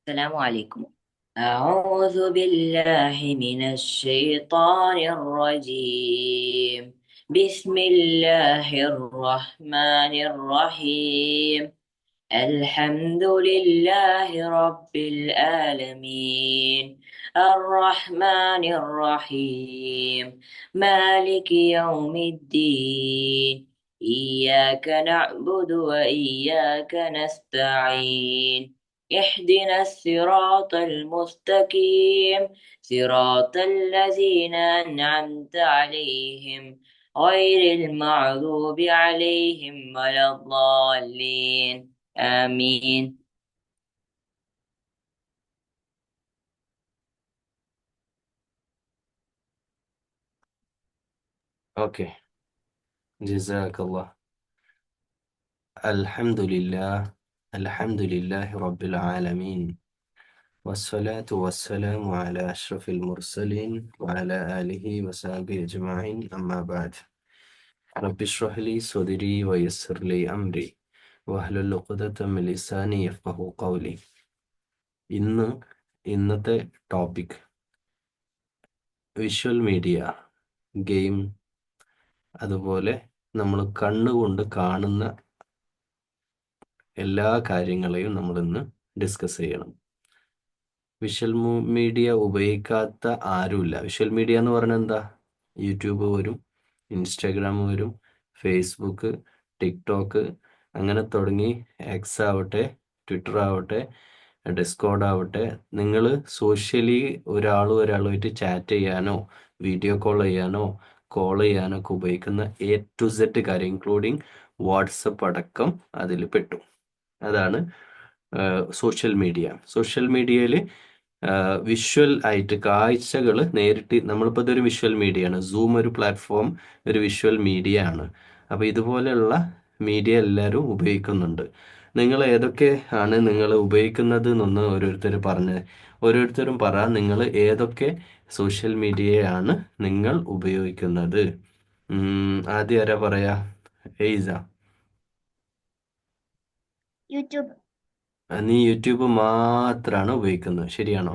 السلام عليكم. أعوذ بالله من الشيطان الرجيم. بسم الله الرحمن الرحيم. الحمد لله رب العالمين. الرحمن الرحيم. مالك يوم الدين. إياك نعبد وإياك نستعين. اهدنا الصراط المستقيم. صراط الذين أنعمت عليهم غير المغضوب عليهم ولا الضالين. آمين. اوكي. جزاك الله. الحمد لله. الحمد لله رب العالمين، والصلاة والسلام على أشرف المرسلين وعلى آله وصحبه أجمعين، أما بعد. رب اشرح لي صدري ويسر لي أمري واحلل عقدة من لساني يفقهوا قولي. ഇന്ന് ഇന്നത്തെ topic visual media, game, അതുപോലെ നമ്മൾ കണ്ണുകൊണ്ട് കാണുന്ന എല്ലാ കാര്യങ്ങളെയും നമ്മൾ ഇന്ന് ഡിസ്കസ് ചെയ്യണം. വിഷ്വൽ മീഡിയ ഉപയോഗിക്കാത്ത ആരുമില്ല. വിഷ്വൽ മീഡിയ എന്ന് പറഞ്ഞാൽ എന്താ? യൂട്യൂബ് വരും, ഇൻസ്റ്റാഗ്രാം വരും, ഫേസ്ബുക്ക്, ടിക്ടോക്ക്, അങ്ങനെ തുടങ്ങി എക്സ് ആവട്ടെ, ട്വിറ്റർ ആവട്ടെ, ഡിസ്കോഡ് ആവട്ടെ, നിങ്ങൾ സോഷ്യലി ഒരാളുമായിട്ട് ചാറ്റ് ചെയ്യാനോ വീഡിയോ കോൾ ചെയ്യാനോ ഒക്കെ ഉപയോഗിക്കുന്ന A to Z കാര്യം, ഇൻക്ലൂഡിങ് വാട്സപ്പ് അടക്കം അതിൽ പെട്ടു. അതാണ് സോഷ്യൽ മീഡിയ. സോഷ്യൽ മീഡിയയിൽ വിഷ്വൽ ആയിട്ട് കാഴ്ചകൾ നേരിട്ട്, നമ്മളിപ്പോൾ ഇതൊരു വിഷ്വൽ മീഡിയ ആണ്. സൂം ഒരു പ്ലാറ്റ്ഫോം, ഒരു വിഷ്വൽ മീഡിയ ആണ്. അപ്പോൾ ഇതുപോലെയുള്ള മീഡിയ എല്ലാവരും ഉപയോഗിക്കുന്നുണ്ട്. നിങ്ങൾ ഏതൊക്കെ ആണ് നിങ്ങൾ ഉപയോഗിക്കുന്നത് എന്നൊന്ന് ഓരോരുത്തരും പറ. നിങ്ങൾ ഏതൊക്കെ സോഷ്യൽ മീഡിയയാണ് നിങ്ങൾ ഉപയോഗിക്കുന്നത്? ആദ്യം ആരാ പറയാ? എയ്സ. യൂട്യൂബ്. നീ യൂട്യൂബ് മാത്രമാണ് ഉപയോഗിക്കുന്നത്, ശരിയാണോ?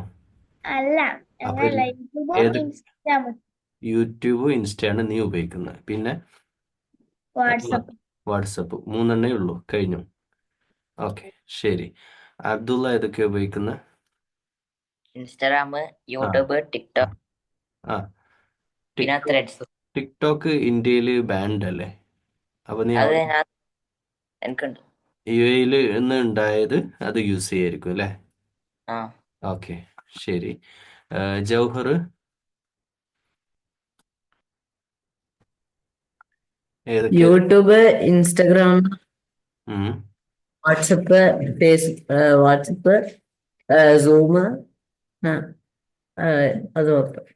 അല്ല, അപ്പൊ അങ്ങനല്ല. യൂട്യൂബും ഏത്? ഇൻസ്റ്റാഗ്രാമും യൂട്യൂബ്, ഇൻസ്റ്റയാണ് നീ ഉപയോഗിക്കുന്നത്. പിന്നെ വാട്സപ്പ്. വാട്സപ്പ്, മൂന്നെണ്ണേ ഉള്ളൂ. കഴിഞ്ഞു. ഓക്കെ, ശരി. അബ്ദുള്ള ഏതൊക്കെയാ ഉപയോഗിക്കുന്നത്? ഇൻസ്റ്റാഗ്രാം, ആ യൂട്യൂബ്, ആ ടിക്ടോക്ക്, ആ പിന്നെ ടിക്ടോക്ക്. ത്രെഡ്സ്. ടിക്ടോക്ക് ഇന്ത്യയിൽ ബാൻഡ് അല്ലേ? അപ്പൊ നീ അത് അവിടെ എനിക്കുണ്ട്. UAE നിന്ന് ഉണ്ടായത് അത് യൂസ് ചെയ്യായിരിക്കും അല്ലേ? ആ. ഓക്കെ, ശരി. ജൗഹർ ഏതൊക്കെയാ? യൂട്യൂബ്, ഇൻസ്റ്റഗ്രാം, ഉം, വാട്സപ്പ്, വാട്സപ്പ്, സൂം, അത് മാത്രം.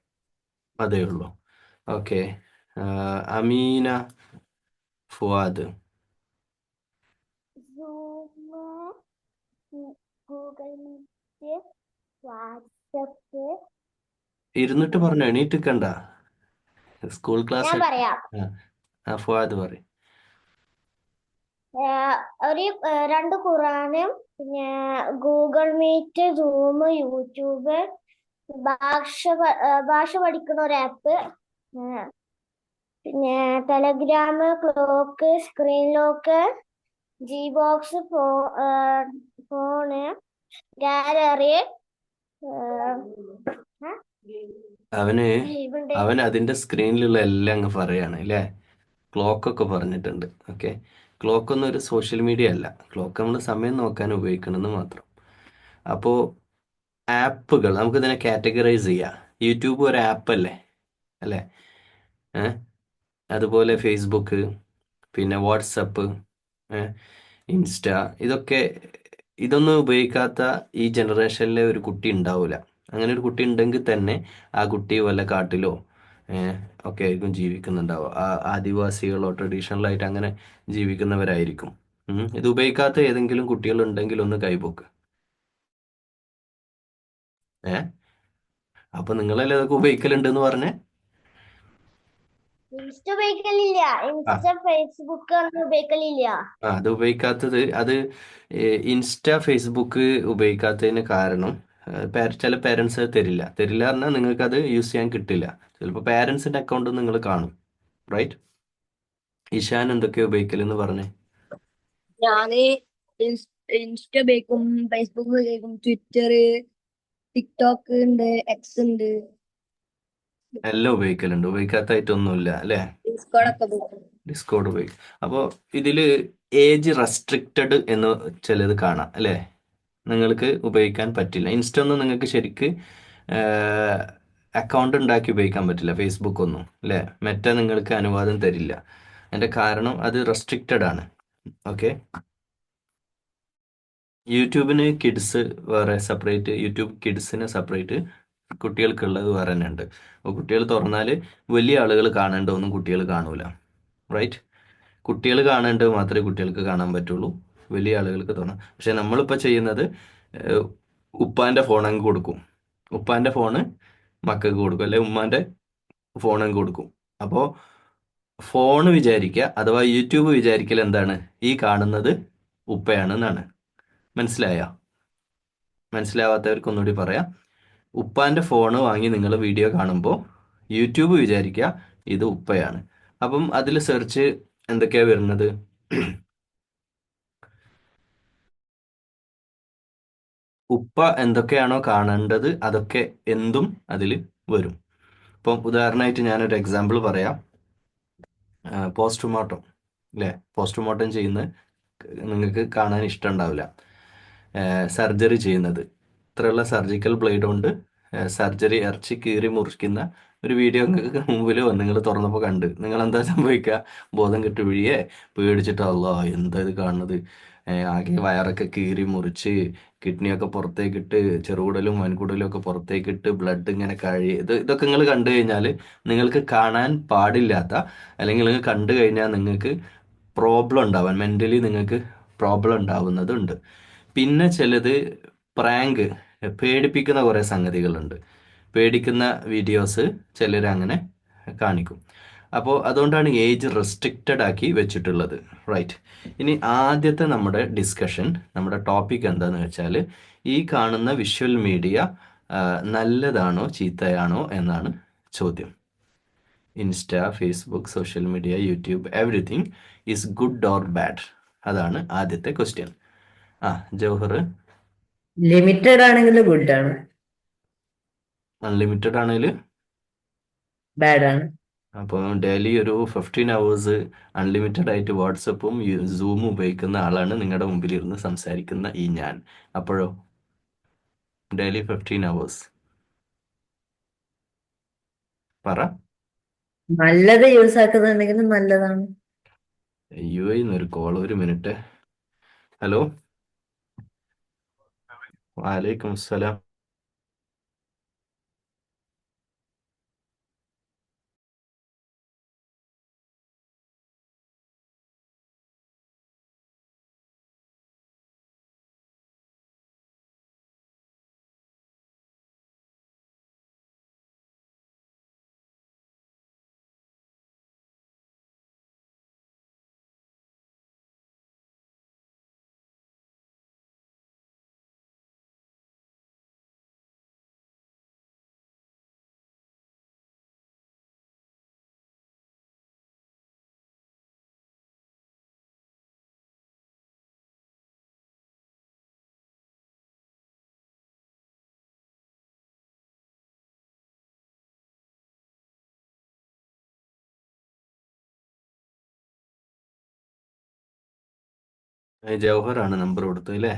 അതേ ഉള്ളൂ. Okay. Ameena Fuad. Zoom, Google Meet, WhatsApp. ഇരുന്നിട്ട് പറഞ്ഞു, എണീറ്റിക്കണ്ട. School class. ഞാൻ പറയാം. ഫുവാദ് പറയും. ഒരു രണ്ട് ഖുറാനും, പിന്നെ ഗൂഗിൾ മീറ്റ്, സൂം, യൂട്യൂബ്, ഭാഷ പഠിക്കുന്ന ഒരു ആപ്പ്, പിന്നെ Telegram, clock, screen lock, box, phone, gallery, അവന് ഇവുണ്ട്. അവൻ അതിന്റെ സ്ക്രീനിലുള്ള എല്ലാം അങ്ങ് പറയാണ് അല്ലേ? ക്ലോക്കൊക്കെ പറഞ്ഞിട്ടുണ്ട്. ഓക്കെ. ക്ലോക്കൊന്നും ഒരു സോഷ്യൽ മീഡിയ അല്ല. ക്ലോക്ക് നമ്മൾ സമയം നോക്കാൻ ഉപയോഗിക്കണമെന്ന് മാത്രം. അപ്പോൾ ആപ്പുകൾ നമുക്കിതിനെ കാറ്റഗറൈസ് ചെയ്യാം. യൂട്യൂബ് ഒരു ആപ്പ് അല്ലേ? അല്ലേ? ഏഹ് അതുപോലെ ഫേസ്ബുക്ക്, പിന്നെ വാട്സപ്പ്, ഇൻസ്റ്റ, ഇതൊക്കെ, ഇതൊന്നും ഉപയോഗിക്കാത്ത ഈ ജനറേഷനിലെ ഒരു കുട്ടി ഉണ്ടാവില്ല. അങ്ങനെ ഒരു കുട്ടി ഉണ്ടെങ്കിൽ തന്നെ ആ കുട്ടി വല്ല കാട്ടിലോ ഏഹ്, ഒക്കെ ആയിരിക്കും ജീവിക്കുന്നുണ്ടാവുക. ആദിവാസികളോ ട്രഡീഷണൽ ആയിട്ട് അങ്ങനെ ജീവിക്കുന്നവരായിരിക്കും. ഇത് ഉപയോഗിക്കാത്ത ഏതെങ്കിലും കുട്ടികൾ ഉണ്ടെങ്കിൽ ഒന്ന് കൈപോക്ക്. ഏഹ് അപ്പൊ നിങ്ങളല്ലേ ഇതൊക്കെ ഉപയോഗിക്കലുണ്ട് എന്ന് പറഞ്ഞേ? ഇൻസ്റ്റ ഉപയോഗിക്കലില്ല. ആ ഇൻസ്റ്റ ഫേസ്ബുക്ക് ഒന്നും ഉപയോഗിക്കലില്ല. അത് ഉപയോഗിക്കാത്തത് അത് ഇൻസ്റ്റ ഫേസ്ബുക്ക് ഉപയോഗിക്കാത്തതിന് കാരണം ചില പേരൻസ് തരില്ല പറഞ്ഞാൽ നിങ്ങൾക്ക് അത് യൂസ് ചെയ്യാൻ കിട്ടില്ല. ചിലപ്പോൾ പേരൻസിന്റെ അക്കൗണ്ട് നിങ്ങൾ കാണും, റൈറ്റ്? ഇഷാൻ എന്തൊക്കെയാ ഉപയോഗിക്കലെന്ന് പറഞ്ഞേ. ഞാന് ഇൻസ്റ്റ ഉപയോഗിക്കും, ഫേസ്ബുക്ക് ഉപയോഗിക്കും, ട്വിറ്റർ, ടിക്ടോക്ക് ഉണ്ട്, എക്സ് ഉണ്ട്, എല്ലാം ഉപയോഗിക്കലുണ്ട്, ഉപയോഗിക്കാത്തതായിട്ടൊന്നുമില്ല അല്ലേ? ഡിസ്കോഡ് ഒക്കെ ഉപയോഗിക്കും. ഡിസ്കോഡ് ഉപയോഗിക്കും. അപ്പോൾ ഇതിൽ ഏജ് റെസ്ട്രിക്റ്റഡ് എന്ന് ചിലത് കാണാം അല്ലേ? നിങ്ങൾക്ക് ഉപയോഗിക്കാൻ പറ്റില്ല. ഇൻസ്റ്റ ഒന്നും നിങ്ങൾക്ക് ശരിക്ക് അക്കൗണ്ട് ഉണ്ടാക്കി ഉപയോഗിക്കാൻ പറ്റില്ല, ഫേസ്ബുക്ക് ഒന്നും അല്ലേ? മെറ്റ നിങ്ങൾക്ക് അനുവാദം തരില്ല. അതിൻ്റെ കാരണം അത് റെസ്ട്രിക്റ്റഡ് ആണ്. ഓക്കെ. യൂട്യൂബിന് കിഡ്സ് വേറെ സെപ്പറേറ്റ്, യൂട്യൂബ് കിഡ്സിന് സെപ്പറേറ്റ്, കുട്ടികൾക്കുള്ളത് വേറെ തന്നെ ഉണ്ട്. അപ്പോൾ കുട്ടികൾ തുറന്നാൽ വലിയ ആളുകൾ കാണേണ്ടതൊന്നും കുട്ടികൾ കാണൂല, റൈറ്റ്? കുട്ടികൾ കാണേണ്ടത് മാത്രമേ കുട്ടികൾക്ക് കാണാൻ പറ്റുള്ളൂ, വലിയ ആളുകൾക്ക് തോന്നാം. പക്ഷെ നമ്മളിപ്പോൾ ചെയ്യുന്നത് ഉപ്പാൻ്റെ ഫോൺ അങ്ങ് കൊടുക്കും, ഉപ്പാൻ്റെ ഫോണ് മക്കൾക്ക് കൊടുക്കും, അല്ലെ ഉമ്മാൻ്റെ ഫോൺ അങ്ങ് കൊടുക്കും. അപ്പോൾ ഫോണ് വിചാരിക്കുക, അഥവാ യൂട്യൂബ് വിചാരിക്കൽ എന്താണ്? ഈ കാണുന്നത് ഉപ്പയാണെന്നാണ്. മനസ്സിലായോ? മനസ്സിലാവാത്തവർക്ക് ഒന്നുകൂടി പറയാം. ഉപ്പാൻ്റെ ഫോണ് വാങ്ങി നിങ്ങൾ വീഡിയോ കാണുമ്പോൾ യൂട്യൂബ് വിചാരിക്കുക ഇത് ഉപ്പയാണ്. അപ്പം അതിൽ സെർച്ച് എന്തൊക്കെയാ വരുന്നത്? ഉപ്പ എന്തൊക്കെയാണോ കാണേണ്ടത് അതൊക്കെ എന്തും അതിൽ വരും. ഇപ്പം ഉദാഹരണമായിട്ട് ഞാനൊരു എക്സാമ്പിൾ പറയാം. പോസ്റ്റ്മോർട്ടം അല്ലേ? പോസ്റ്റ്മോർട്ടം ചെയ്യുന്നത് നിങ്ങൾക്ക് കാണാൻ ഇഷ്ടമുണ്ടാവില്ല. സർജറി ചെയ്യുന്നത്, ഇത്രയുള്ള സർജിക്കൽ ബ്ലേഡ് കൊണ്ട് സർജറി ഇറച്ചി കീറി മുറിക്കുന്ന ഒരു വീഡിയോ നിങ്ങൾക്ക് മുമ്പിൽ വന്ന് നിങ്ങൾ തുറന്നപ്പോൾ കണ്ട് നിങ്ങൾ എന്താ സംഭവിക്കുക? ബോധം കെട്ട് വീഴിയേ, പേടിച്ചിട്ട് അല്ലാ എന്താ ഇത് കാണുന്നത്, ആകെ വയറൊക്കെ കീറി മുറിച്ച് കിഡ്നിയൊക്കെ പുറത്തേക്കിട്ട് ചെറുകുടലും വൻകുടലും ഒക്കെ പുറത്തേക്കിട്ട് ബ്ലഡ് ഇങ്ങനെ ഇതൊക്കെ നിങ്ങൾ കണ്ടു കഴിഞ്ഞാൽ നിങ്ങൾക്ക് കാണാൻ പാടില്ലാത്ത, അല്ലെങ്കിൽ നിങ്ങൾ കണ്ടു കഴിഞ്ഞാൽ നിങ്ങൾക്ക് പ്രോബ്ലം ഉണ്ടാവാൻ, മെൻ്റലി നിങ്ങൾക്ക് പ്രോബ്ലം ഉണ്ടാവുന്നതുണ്ട്. പിന്നെ ചിലത് പ്രാങ്ക്, പേടിപ്പിക്കുന്ന കുറേ സംഗതികളുണ്ട്. പേടിക്കുന്ന വീഡിയോസ് ചിലർ അങ്ങനെ കാണിക്കും. അപ്പോൾ അതുകൊണ്ടാണ് ഏജ് റെസ്ട്രിക്റ്റഡ് ആക്കി വെച്ചിട്ടുള്ളത്, റൈറ്റ്? ഇനി ആദ്യത്തെ നമ്മുടെ ഡിസ്കഷൻ, നമ്മുടെ ടോപ്പിക് എന്താന്ന് വെച്ചാൽ ഈ കാണുന്ന വിഷ്വൽ മീഡിയ നല്ലതാണോ ചീത്തയാണോ എന്നാണ് ചോദ്യം. Insta, Facebook, social media, YouTube, everything is good or bad? അതാണ് ആദ്യത്തെ ക്വസ്റ്റ്യൻ. ജൗഹർ. ലിമിറ്റഡ് ആണെങ്കിൽ ഗുഡ് ആണ്, അൺലിമിറ്റഡ് ആണെങ്കിൽ ബാഡ് ആണ്. അപ്പോൾ ഡെയിലി ഒരു 15 hours അൺലിമിറ്റഡ് ആയിട്ട് വാട്സപ്പും സൂമും ഉപയോഗിക്കുന്ന ആളാണ് നിങ്ങളുടെ മുമ്പിൽ ഇരുന്ന് സംസാരിക്കുന്ന ഈ ഞാൻ. അപ്പോഴോ ഡെയിലി 15 hours പറ. നല്ലത് യൂസ് ആക്കുന്നുണ്ടെങ്കിൽ നല്ലതാണ്. അയ്യോ ഇന്നൊരു കോൾ, ഒരു മിനിറ്റ്. ഹലോ, വലൈക്കും അസ്സലാം. ജൗഹറാണ് നമ്പർ കൊടുത്തത് അല്ലേ?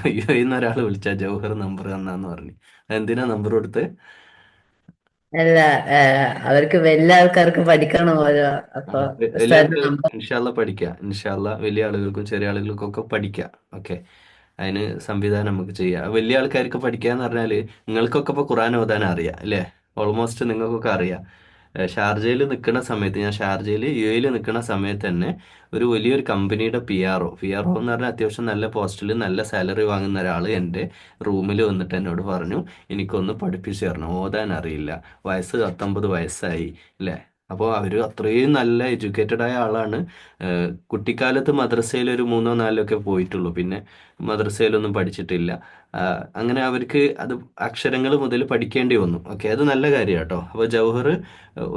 അയ്യോ ഇന്നൊരാൾ വിളിച്ചാ ജൗഹർ നമ്പർ തന്നാന്ന് പറഞ്ഞു. എന്തിനാ നമ്പർ കൊടുത്ത്? അല്ല, അവർക്ക് വലിയ ആൾക്കാർക്ക് പഠിക്കണമല്ലോ, അപ്പൊ വലിയ ഉസ്താദിന്റെ ആളുകൾ നമ്പർ. ഇൻഷാല്ല പഠിക്കാം, ഇൻഷാല്ല വലിയ ആളുകൾക്കും ചെറിയ ആളുകൾക്കും ഒക്കെ പഠിക്കാം. ഓക്കെ, അതിന് സംവിധാനം നമുക്ക് ചെയ്യാം. വലിയ ആൾക്കാർക്ക് പഠിക്കാന്ന് പറഞ്ഞാൽ നിങ്ങൾക്കൊക്കെ ഇപ്പോൾ ഖുർആൻ ഓതാൻ അറിയാം അല്ലേ? ഓൾമോസ്റ്റ് നിങ്ങൾക്കൊക്കെ അറിയാം. ഷാർജയിൽ നിൽക്കുന്ന സമയത്ത്, ഞാൻ ഷാർജയിൽ UAE നിൽക്കുന്ന സമയത്ത് തന്നെ ഒരു വലിയൊരു കമ്പനിയുടെ PRO എന്ന് പറഞ്ഞാൽ അത്യാവശ്യം നല്ല പോസ്റ്റിൽ നല്ല സാലറി വാങ്ങുന്ന ഒരാൾ എൻ്റെ റൂമിൽ വന്നിട്ട് എന്നോട് പറഞ്ഞു എനിക്കൊന്ന് പഠിപ്പിച്ചു തരണം, ഓതാൻ അറിയില്ല, വയസ്സ് 19 വയസ്സായി അല്ലേ? അപ്പോൾ അവർ അത്രയും നല്ല എഡ്യൂക്കേറ്റഡ് ആയ ആളാണ്. കുട്ടിക്കാലത്ത് മദ്രസയിൽ ഒരു 3 4 ഒക്കെ പോയിട്ടുള്ളൂ, പിന്നെ മദ്രസയിലൊന്നും പഠിച്ചിട്ടില്ല. അങ്ങനെ അവർക്ക് അത് അക്ഷരങ്ങൾ മുതൽ പഠിക്കേണ്ടി വന്നു. ഓക്കെ, അത് നല്ല കാര്യം കേട്ടോ. അപ്പോൾ ജൗഹർ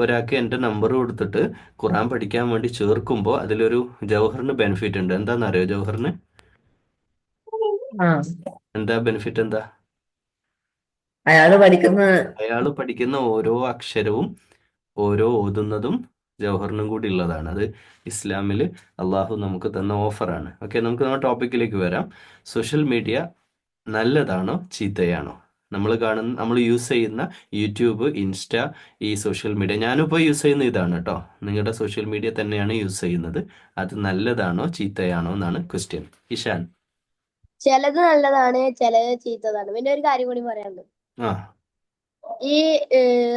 ഒരാൾക്ക് എൻ്റെ നമ്പർ കൊടുത്തിട്ട് ഖുറാൻ പഠിക്കാൻ വേണ്ടി ചേർക്കുമ്പോൾ അതിലൊരു ജൗഹറിന് ബെനിഫിറ്റ് ഉണ്ട്. എന്താണെന്നറിയോ ജൗഹറിന്? ആ എന്താ ബെനിഫിറ്റ് എന്താ? അയാള് പഠിക്കുന്ന അയാൾ പഠിക്കുന്ന ഓരോ അക്ഷരവും ഓരോ ഓതുന്നതും ജൗഹറിനും കൂടി ഉള്ളതാണ്. അത് ഇസ്ലാമിൽ അള്ളാഹു നമുക്ക് തന്ന ഓഫറാണ്. ഓക്കെ, നമുക്ക് നമ്മുടെ ടോപ്പിക്കിലേക്ക് വരാം. സോഷ്യൽ മീഡിയ നല്ലതാണോ ചീത്തയാണോ? നമ്മൾ യൂസ് ചെയ്യുന്ന യൂട്യൂബ്, ഇൻസ്റ്റ, ഈ സോഷ്യൽ മീഡിയ, ഞാനിപ്പോൾ യൂസ് ചെയ്യുന്ന ഇതാണ് കേട്ടോ. നിങ്ങളുടെ സോഷ്യൽ മീഡിയ തന്നെയാണ് യൂസ് ചെയ്യുന്നത്. അത് നല്ലതാണോ ചീത്തയാണോ എന്നാണ് ക്വസ്റ്റ്യൻ. ഇഷാൻ. ചിലത് നല്ലതാണ്, ചിലത് ചീത്തതാണ്. പിന്നെ ഒരു കാര്യം കൂടി പറയാനുണ്ട്. ആ ഈ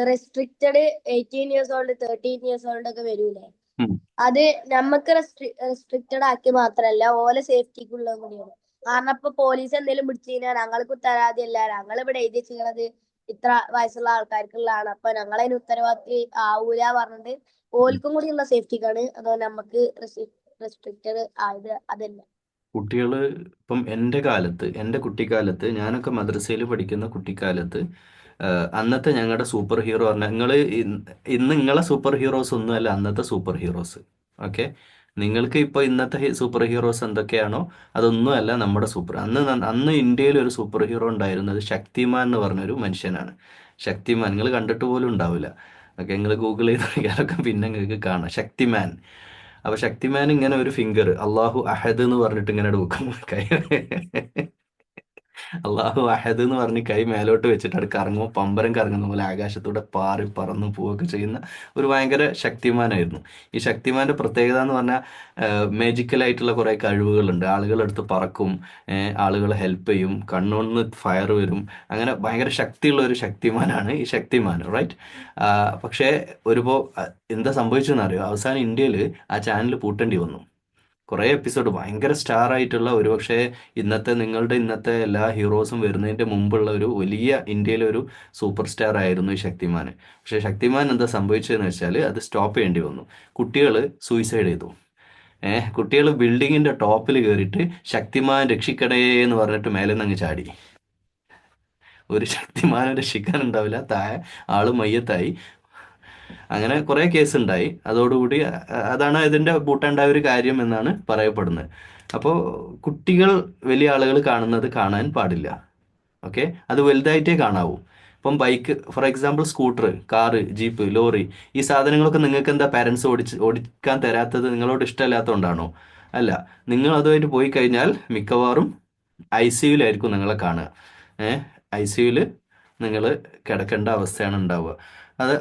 restricted 18 years old 13 years old ഒക്കെ വരൂലേ, ഉം. അത് നമുക്ക് റെസ്ട്രിക്റ്റഡ് ആക്കി മാത്രല്ല ഓലെ സേഫ്റ്റിക്കുള്ളതും കൂടിയാണ്. കാരണം ഇപ്പൊ പോലീസ് എന്തെങ്കിലും പിടിച്ചു കഴിഞ്ഞാൽ ഞങ്ങൾക്ക് ഉത്തരവാദിയല്ല, ഞങ്ങൾ ഇവിടെ എഴുതി ചെയ്യണത് ഇത്ര വയസ്സുള്ള ആൾക്കാർക്കുള്ളതാണ്, അപ്പൊ ഞങ്ങളതിന് ഉത്തരവാദി ആവൂല പറഞ്ഞിട്ട് ഓൽക്കും കൂടിയുള്ള സേഫ്റ്റിക്കാണ്. അതോ നമുക്ക് റെസ്ട്രിക്റ്റഡ് ആയത് അതല്ല. കുട്ടികൾ ഇപ്പം എൻ്റെ കുട്ടിക്കാലത്ത്, ഞാനൊക്കെ മദ്രസയിൽ പഠിക്കുന്ന കുട്ടിക്കാലത്ത്, അന്നത്തെ ഞങ്ങളുടെ സൂപ്പർ ഹീറോ പറഞ്ഞാൽ ഇന്ന് നിങ്ങളെ സൂപ്പർ ഹീറോസ് ഒന്നുമല്ല അന്നത്തെ സൂപ്പർ ഹീറോസ്. ഓക്കെ, നിങ്ങൾക്ക് ഇപ്പോൾ ഇന്നത്തെ സൂപ്പർ ഹീറോസ് എന്തൊക്കെയാണോ അതൊന്നുമല്ല നമ്മുടെ സൂപ്പർ. അന്ന് ഇന്ത്യയിൽ ഒരു സൂപ്പർ ഹീറോ ഉണ്ടായിരുന്നത് ശക്തിമാൻ എന്ന് പറഞ്ഞൊരു മനുഷ്യനാണ്. ശക്തിമാൻ നിങ്ങൾ കണ്ടിട്ട് പോലും ഉണ്ടാവില്ല. ഓക്കെ, നിങ്ങൾ ഗൂഗിൾ ചെയ്ത് നോക്കിയാലൊക്കെ പിന്നെ നിങ്ങൾക്ക് കാണാം ശക്തിമാൻ. അപ്പൊ ശക്തിമാൻ ഇങ്ങനെ ഒരു ഫിംഗർ അള്ളാഹു അഹദ് എന്ന് പറഞ്ഞിട്ട് ഇങ്ങനെ എടുക്കും കൈ. അള്ളാഹു അഹദ് എന്ന് പറഞ്ഞ് കൈ മേലോട്ട് വെച്ചിട്ട് അത് കറങ്ങുമ്പോൾ പമ്പരം കറങ്ങുന്ന പോലെ ആകാശത്തൂടെ പാറി പറന്ന് പോവുകയൊക്കെ ചെയ്യുന്ന ഒരു ഭയങ്കര ശക്തിമാനായിരുന്നു. ഈ ശക്തിമാന്റെ പ്രത്യേകത എന്ന് പറഞ്ഞാൽ മേജിക്കലായിട്ടുള്ള കുറേ കഴിവുകളുണ്ട്. ആളുകളെടുത്ത് പറക്കും, ആളുകളെ ഹെൽപ്പ് ചെയ്യും, കണ്ണുകൊണ്ട് ഫയർ വരും, അങ്ങനെ ഭയങ്കര ശക്തിയുള്ള ഒരു ശക്തിമാനാണ് ഈ ശക്തിമാൻ, റൈറ്റ്? പക്ഷേ എന്താ സംഭവിച്ചതെന്ന് അറിയോ? അവസാനം ഇന്ത്യയിൽ ആ ചാനൽ പൂട്ടേണ്ടി വന്നു. കുറേ എപ്പിസോഡ് ഭയങ്കര സ്റ്റാർ ആയിട്ടുള്ള, ഒരുപക്ഷെ ഇന്നത്തെ എല്ലാ ഹീറോസും വരുന്നതിന്റെ മുമ്പുള്ള ഒരു വലിയ ഇന്ത്യയിലെ ഒരു സൂപ്പർ സ്റ്റാർ ആയിരുന്നു ഈ ശക്തിമാൻ. പക്ഷെ ശക്തിമാൻ എന്താ സംഭവിച്ചതെന്ന് വെച്ചാൽ അത് സ്റ്റോപ്പ് ചെയ്യേണ്ടി വന്നു. കുട്ടികൾ സൂയിസൈഡ് ചെയ്തു. കുട്ടികൾ ബിൽഡിങ്ങിന്റെ ടോപ്പിൽ കയറിയിട്ട് ശക്തിമാൻ രക്ഷിക്കണേ എന്ന് പറഞ്ഞിട്ട് മേലെ നിന്ന് അങ്ങ് ചാടി. ഒരു ശക്തിമാനെ രക്ഷിക്കാനുണ്ടാവില്ല, താഴെ ആള് മയ്യത്തായി. അങ്ങനെ കുറെ കേസ് ഉണ്ടായി. അതോടുകൂടി അതാണ് ഇതിന്റെ പൂട്ടേണ്ടായ ഒരു കാര്യം എന്നാണ് പറയപ്പെടുന്നത്. അപ്പോൾ കുട്ടികൾ വലിയ ആളുകൾ കാണുന്നത് കാണാൻ പാടില്ല. ഓക്കെ, അത് വലുതായിട്ടേ കാണാവൂ. ഇപ്പം bike, for example scooter, car, jeep, lorry, ഈ സാധനങ്ങളൊക്കെ നിങ്ങൾക്ക് എന്താ പാരൻസ് ഓടിക്കാൻ തരാത്തത്? നിങ്ങളോട് ഇഷ്ടമല്ലാത്തതുകൊണ്ടാണോ? അല്ല, നിങ്ങൾ അതുമായിട്ട് പോയി കഴിഞ്ഞാൽ മിക്കവാറും ICUലായിരിക്കും നിങ്ങളെ കാണുക. ICUയിൽ നിങ്ങൾ കിടക്കേണ്ട അവസ്ഥയാണ് ഉണ്ടാവുക.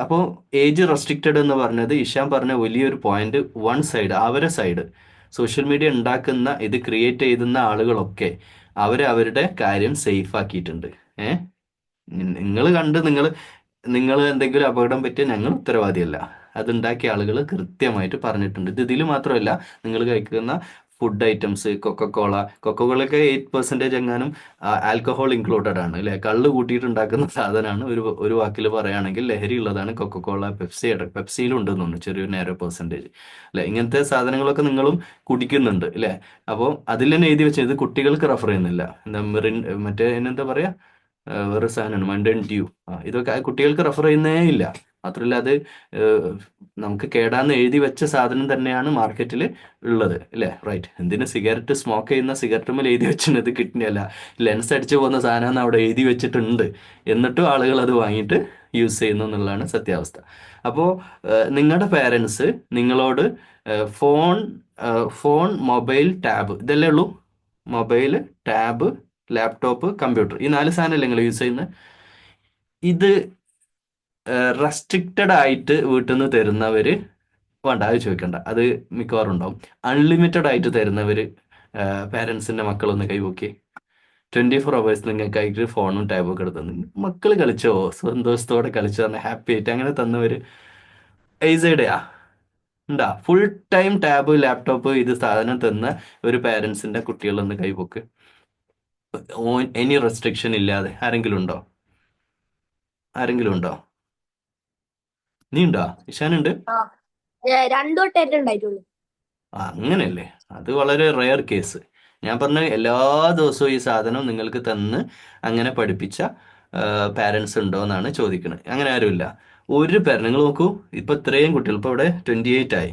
അപ്പോൾ ഏജ് റെസ്ട്രിക്റ്റഡ് എന്ന് പറഞ്ഞത് ഇഷാൻ പറഞ്ഞ വലിയൊരു പോയിന്റ്. വൺ സൈഡ്, അവരെ സൈഡ്, സോഷ്യൽ മീഡിയ ഉണ്ടാക്കുന്ന ഇത് ക്രിയേറ്റ് ചെയ്യുന്ന ആളുകളൊക്കെ അവരുടെ കാര്യം സേഫ് ആക്കിയിട്ടുണ്ട്. നിങ്ങൾ എന്തെങ്കിലും അപകടം പറ്റിയാൽ ഞങ്ങൾ ഉത്തരവാദിയല്ല. അതുണ്ടാക്കിയ ആളുകൾ കൃത്യമായിട്ട് പറഞ്ഞിട്ടുണ്ട്. ഇതിൽ മാത്രമല്ല, നിങ്ങൾ കഴിക്കുന്ന ഫുഡ് ഐറ്റംസ്, കൊക്കക്കോളയൊക്കെ 8% എങ്ങാനും ആൽക്കഹോൾ ഇൻക്ലൂഡഡ് ആണ്, അല്ലെ? കള്ള് കൂട്ടിയിട്ടുണ്ടാക്കുന്ന സാധനമാണ്. ഒരു വാക്കിൽ പറയുകയാണെങ്കിൽ ലഹരി ഉള്ളതാണ് കൊക്കക്കോള. പെപ്സിയിലും ഉണ്ടെന്ന് തോന്നുന്നു ചെറിയൊരു നേരോ പെർസെൻറ്റേജ്, അല്ലെ? ഇങ്ങനത്തെ സാധനങ്ങളൊക്കെ നിങ്ങളും കുടിക്കുന്നുണ്ട്, അല്ലെ? അപ്പോൾ അതിൽ തന്നെ എഴുതി വെച്ചത് കുട്ടികൾക്ക് റെഫർ ചെയ്യുന്നില്ല. എന്താ മറ്റേ എന്താ പറയാ, വേറെ സാധനമാണ് മണ്ടൻ ഡ്യൂ. ഇതൊക്കെ കുട്ടികൾക്ക് റെഫർ ചെയ്യുന്നേ ഇല്ല. മാത്രമല്ല അത് നമുക്ക് കേടാന്ന് എഴുതി വെച്ച സാധനം തന്നെയാണ് മാർക്കറ്റിൽ ഉള്ളത്, അല്ലേ? റൈറ്റ്. എന്തിന് സിഗരറ്റ് സ്മോക്ക് ചെയ്യുന്ന സിഗരറ്റുമ്പോൾ എഴുതി വെച്ചിട്ട് കിട്ടുന്നില്ല, ലെൻസ് അടിച്ചു പോകുന്ന സാധനം അവിടെ എഴുതി വെച്ചിട്ടുണ്ട്, എന്നിട്ടും ആളുകൾ അത് വാങ്ങിയിട്ട് യൂസ് ചെയ്യുന്നു എന്നുള്ളതാണ് സത്യാവസ്ഥ. അപ്പോൾ നിങ്ങളുടെ പേരൻസ് നിങ്ങളോട് ഫോൺ, മൊബൈൽ, ടാബ്, ഇതല്ലേ ഉള്ളൂ? മൊബൈൽ, ടാബ്, ലാപ്ടോപ്പ്, കമ്പ്യൂട്ടർ, ഈ 4 സാധനമല്ലേ നിങ്ങൾ യൂസ് ചെയ്യുന്നത്? ഇത് റെസ്ട്രിക്റ്റഡ് ആയിട്ട് വീട്ടിൽ നിന്ന് തരുന്നവർ വേണ്ട, അത് ചോദിക്കണ്ട, അത് മിക്കവാറും ഉണ്ടാവും. അൺലിമിറ്റഡ് ആയിട്ട് തരുന്നവർ പാരൻസിൻ്റെ മക്കളൊന്ന് കൈപൊക്കി 24 hours നിങ്ങൾക്കായിട്ട് ഫോണും ടാബും ഒക്കെ എടുത്തു മക്കൾ കളിച്ചോ, സന്തോഷത്തോടെ കളിച്ചു പറഞ്ഞാൽ ഹാപ്പി ആയിട്ട് അങ്ങനെ തന്നവർ എയ്സൈഡയാ ഉണ്ടാ? ഫുൾ ടൈം ടാബ്, ലാപ്ടോപ്പ്, ഇത് സാധനം തന്ന ഒരു പാരൻസിൻ്റെ കുട്ടികളൊന്ന് കൈപൊക്ക്. എനി റെസ്ട്രിക്ഷൻ ഇല്ലാതെ ആരെങ്കിലും ഉണ്ടോ? നീ ഉണ്ടോ? ഇഷാനുണ്ട്? രണ്ടു വട്ടമായിട്ട് ഉണ്ടായിട്ടുള്ളൂ. അങ്ങനെയല്ലേ, അത് വളരെ റെയർ കേസ്. ഞാൻ പറഞ്ഞ എല്ലാ ദിവസവും ഈ സാധനം നിങ്ങൾക്ക് തന്ന് അങ്ങനെ പഠിപ്പിച്ച പാരൻസ് ഉണ്ടോ എന്നാണ് ചോദിക്കുന്നത്. അങ്ങനെ ആരുമില്ല. ഒരു പേര് നിങ്ങൾ നോക്കൂ, ഇപ്പൊ ഇത്രയും കുട്ടികൾ, ഇപ്പൊ ഇവിടെ 28 ആയി.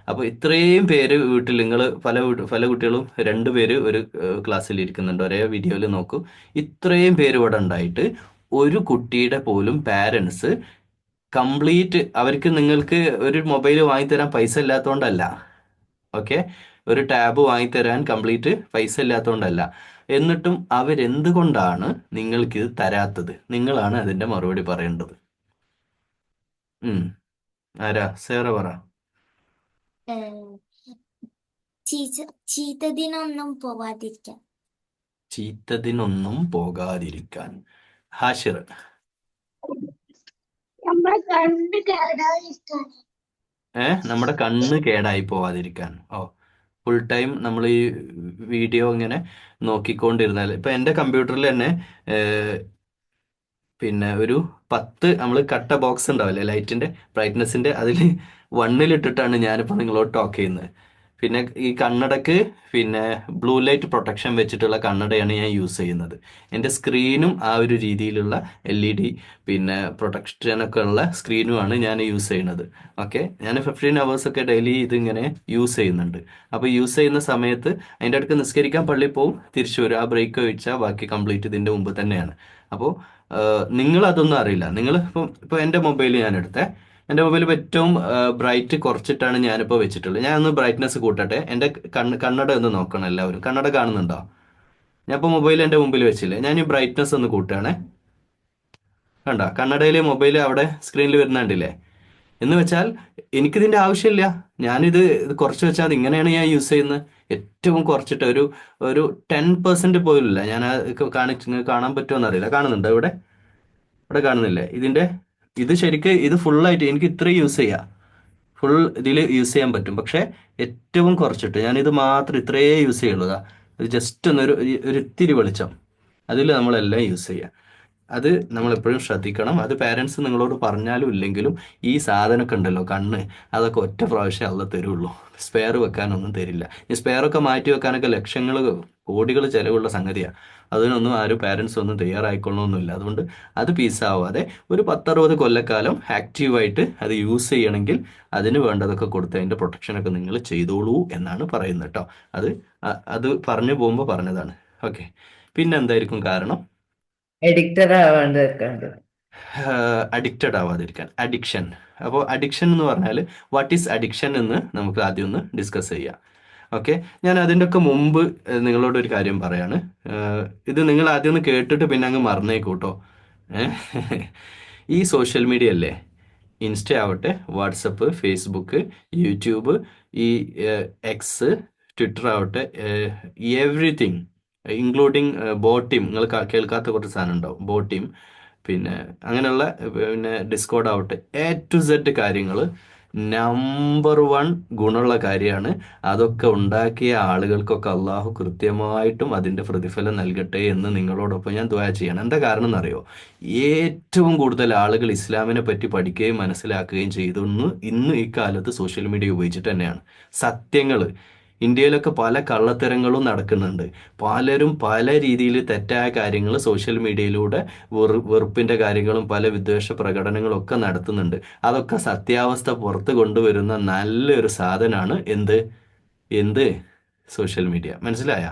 അപ്പൊ ഇത്രയും പേര് വീട്ടിൽ നിങ്ങൾ പല കുട്ടികളും രണ്ടുപേര് ഒരു ക്ലാസ്സിൽ ഇരിക്കുന്നുണ്ട്, ഒരേ വീഡിയോയിൽ നോക്കൂ. ഇത്രയും പേര് ഇവിടെ ഉണ്ടായിട്ട് ഒരു കുട്ടിയുടെ പോലും പാരൻസ് കംപ്ലീറ്റ്, അവർക്ക് നിങ്ങൾക്ക് ഒരു മൊബൈൽ വാങ്ങിത്തരാൻ പൈസ ഇല്ലാത്തതുകൊണ്ടല്ല, ഓക്കെ, ഒരു ടാബ് വാങ്ങിത്തരാൻ കംപ്ലീറ്റ് പൈസ ഇല്ലാത്തതുകൊണ്ടല്ല, എന്നിട്ടും അവരെന്തുകൊണ്ടാണ് നിങ്ങൾക്ക് ഇത് തരാത്തത്? നിങ്ങളാണ് അതിന്റെ മറുപടി പറയേണ്ടത്. ആരാ? സേറ പറ. ചീത്തതിനൊന്നും പോവാതിരിക്കാൻ. ചീത്തതിനൊന്നും പോകാതിരിക്കാൻ. ഹാഷിർ. നമ്മുടെ കണ്ണ് കേടാതിരിക്കാൻ. നമ്മുടെ കണ്ണ് കേടായി പോവാതിരിക്കാൻ. ഫുൾ ടൈം നമ്മൾ ഈ വീഡിയോ ഇങ്ങനെ നോക്കിക്കൊണ്ടിരുന്നാൽ, ഇപ്പൊ എൻ്റെ കമ്പ്യൂട്ടറിൽ തന്നെ പിന്നെ ഒരു 10 നമ്മൾ കട്ട ബോക്സ് ഉണ്ടാവില്ലേ ലൈറ്റിന്റെ ബ്രൈറ്റ്നസിന്റെ, അതിൽ 1 ഇട്ടിട്ടാണ് ഞാനിപ്പോൾ നിങ്ങളോട് ടോക്ക് ചെയ്യുന്നത്. പിന്നെ ഈ കണ്ണടക്ക് പിന്നെ ബ്ലൂ ലൈറ്റ് പ്രൊട്ടക്ഷൻ വെച്ചിട്ടുള്ള കണ്ണടയാണ് ഞാൻ യൂസ് ചെയ്യുന്നത്. എൻ്റെ സ്ക്രീനും ആ ഒരു രീതിയിലുള്ള LED പിന്നെ പ്രൊട്ടക്ഷനൊക്കെ ഉള്ള സ്ക്രീനുമാണ് ഞാൻ യൂസ് ചെയ്യുന്നത്. ഓക്കെ, ഞാൻ 15 hours ഒക്കെ ഡെയിലി ഇതിങ്ങനെ യൂസ് ചെയ്യുന്നുണ്ട്. അപ്പോൾ യൂസ് ചെയ്യുന്ന സമയത്ത് അതിൻ്റെ അടുക്ക് നിസ്കരിക്കാൻ പള്ളിയിൽ പോവും, തിരിച്ചു വരും. ആ ബ്രേക്ക് വെച്ചാൽ ബാക്കി കംപ്ലീറ്റ് ഇതിൻ്റെ മുമ്പ് തന്നെയാണ്. അപ്പോൾ നിങ്ങൾ അതൊന്നും അറിയില്ല. നിങ്ങൾ ഇപ്പോൾ എൻ്റെ മൊബൈൽ ഞാൻ എടുത്തേ, എൻ്റെ മൊബൈൽ ഏറ്റവും ബ്രൈറ്റ് കുറച്ചിട്ടാണ് ഞാനിപ്പോൾ വെച്ചിട്ടുള്ളത്. ഞാൻ ഒന്ന് ബ്രൈറ്റ്നസ് കൂട്ടട്ടെ. എൻ്റെ കണ്ണട ഒന്ന് നോക്കണം എല്ലാവരും. കണ്ണട കാണുന്നുണ്ടോ? ഞാൻ ഇപ്പോൾ മൊബൈൽ എൻ്റെ മുമ്പിൽ വെച്ചില്ലേ, ഞാൻ ഈ ബ്രൈറ്റ്നസ് ഒന്ന് കൂട്ടുകയാണേ. കണ്ടോ കണ്ണടയിൽ മൊബൈൽ അവിടെ സ്ക്രീനിൽ വരുന്നുണ്ടില്ലേ? എന്ന് വെച്ചാൽ എനിക്കിതിൻ്റെ ആവശ്യമില്ല. ഞാനിത് കുറച്ച് വെച്ചാൽ അത് ഇങ്ങനെയാണ് ഞാൻ യൂസ് ചെയ്യുന്നത്. ഏറ്റവും കുറച്ചിട്ട് ഒരു 10% പോലും ഇല്ല. ഞാൻ കാണാൻ പറ്റുമോ എന്നറിയില്ല. കാണുന്നുണ്ടോ ഇവിടെ? ഇവിടെ കാണുന്നില്ലേ? ഇത് ശരിക്ക് ഇത് ഫുള്ളായിട്ട് എനിക്ക് ഇത്രയും യൂസ് ചെയ്യാം, ഫുൾ ഇതിൽ യൂസ് ചെയ്യാൻ പറ്റും. പക്ഷേ ഏറ്റവും കുറച്ചിട്ട് ഞാനിത് മാത്രം ഇത്രയേ യൂസ് ചെയ്യുള്ളൂ. ഇത് ജസ്റ്റ് ഒരു ഇത്തിരി വെളിച്ചം, അതിൽ നമ്മളെല്ലാം യൂസ് ചെയ്യുക. അത് നമ്മളെപ്പോഴും ശ്രദ്ധിക്കണം. അത് പാരൻസ് നിങ്ങളോട് പറഞ്ഞാലും ഇല്ലെങ്കിലും ഈ സാധനമൊക്കെ ഉണ്ടല്ലോ കണ്ണ്, അതൊക്കെ ഒറ്റ പ്രാവശ്യം അല്ല തരുള്ളൂ. സ്പെയർ വെക്കാനൊന്നും തരില്ല. ഈ സ്പെയറൊക്കെ മാറ്റി വെക്കാനൊക്കെ ലക്ഷങ്ങൾ കോടികൾ ചിലവുള്ള സംഗതിയാണ്. അതിനൊന്നും ആരും പാരൻസ് ഒന്നും തയ്യാറായിക്കൊള്ളണമെന്നില്ല. അതുകൊണ്ട് അത് പീസാവാതെ ഒരു 10-60 കൊല്ലക്കാലം ആക്റ്റീവായിട്ട് അത് യൂസ് ചെയ്യണമെങ്കിൽ അതിന് വേണ്ടതൊക്കെ കൊടുത്ത് അതിൻ്റെ പ്രൊട്ടക്ഷനൊക്കെ നിങ്ങൾ ചെയ്തോളൂ എന്നാണ് പറയുന്നത് കേട്ടോ. അത് പറഞ്ഞു പോകുമ്പോൾ പറഞ്ഞതാണ്. ഓക്കെ, പിന്നെ എന്തായിരിക്കും കാരണം? എഡിക്റ്റഡ് ആവാണ്ടിരിക്കാണ്ട്. അഡിക്റ്റഡ് ആവാതിരിക്കാൻ. അഡിക്ഷൻ. അപ്പോൾ അഡിക്ഷൻ എന്ന് പറഞ്ഞാൽ വാട്ട് ഈസ് അഡിക്ഷൻ എന്ന് നമുക്ക് ആദ്യം ഒന്ന് ഡിസ്കസ് ചെയ്യാം. ഓക്കെ, ഞാൻ അതിൻ്റെ ഒക്കെ മുമ്പ് നിങ്ങളോടൊരു കാര്യം പറയാണ്. ഇത് നിങ്ങൾ ആദ്യം ഒന്ന് കേട്ടിട്ട് പിന്നെ അങ്ങ് മറന്നേക്കൂട്ടോ. ഈ സോഷ്യൽ മീഡിയ അല്ലേ, ഇൻസ്റ്റ ആവട്ടെ, വാട്സപ്പ്, ഫേസ്ബുക്ക്, യൂട്യൂബ്, ഈ എക്സ്, ട്വിറ്റർ ആവട്ടെ, എവ്രിതിങ് ഇൻക്ലൂഡിങ് ബോട്ടിം. നിങ്ങൾ കേൾക്കാത്ത കുറച്ച് സാധനം ഉണ്ടാവും, ബോട്ടിം, പിന്നെ അങ്ങനെയുള്ള പിന്നെ ഡിസ്കോഡ് ആവട്ടെ, A to Z കാര്യങ്ങൾ നമ്പർ 1 ഗുണമുള്ള കാര്യമാണ്. അതൊക്കെ ഉണ്ടാക്കിയ ആളുകൾക്കൊക്കെ അള്ളാഹു കൃത്യമായിട്ടും അതിൻ്റെ പ്രതിഫലം നൽകട്ടെ എന്ന് നിങ്ങളോടൊപ്പം ഞാൻ ദുആ ചെയ്യണം. എന്താ കാരണം എന്നറിയോ? ഏറ്റവും കൂടുതൽ ആളുകൾ ഇസ്ലാമിനെ പറ്റി പഠിക്കുകയും മനസ്സിലാക്കുകയും ചെയ്തെന്ന് ഇന്ന് ഈ കാലത്ത് സോഷ്യൽ മീഡിയ ഉപയോഗിച്ചിട്ട് തന്നെയാണ്. സത്യങ്ങൾ ഇന്ത്യയിലൊക്കെ പല കള്ളത്തരങ്ങളും നടക്കുന്നുണ്ട്. പലരും പല രീതിയിൽ തെറ്റായ കാര്യങ്ങൾ സോഷ്യൽ മീഡിയയിലൂടെ വെറുപ്പിൻ്റെ കാര്യങ്ങളും പല വിദ്വേഷ പ്രകടനങ്ങളും ഒക്കെ നടത്തുന്നുണ്ട്. അതൊക്കെ സത്യാവസ്ഥ പുറത്ത് കൊണ്ടുവരുന്ന നല്ലൊരു സാധനമാണ് എന്ത് സോഷ്യൽ മീഡിയ. മനസ്സിലായ?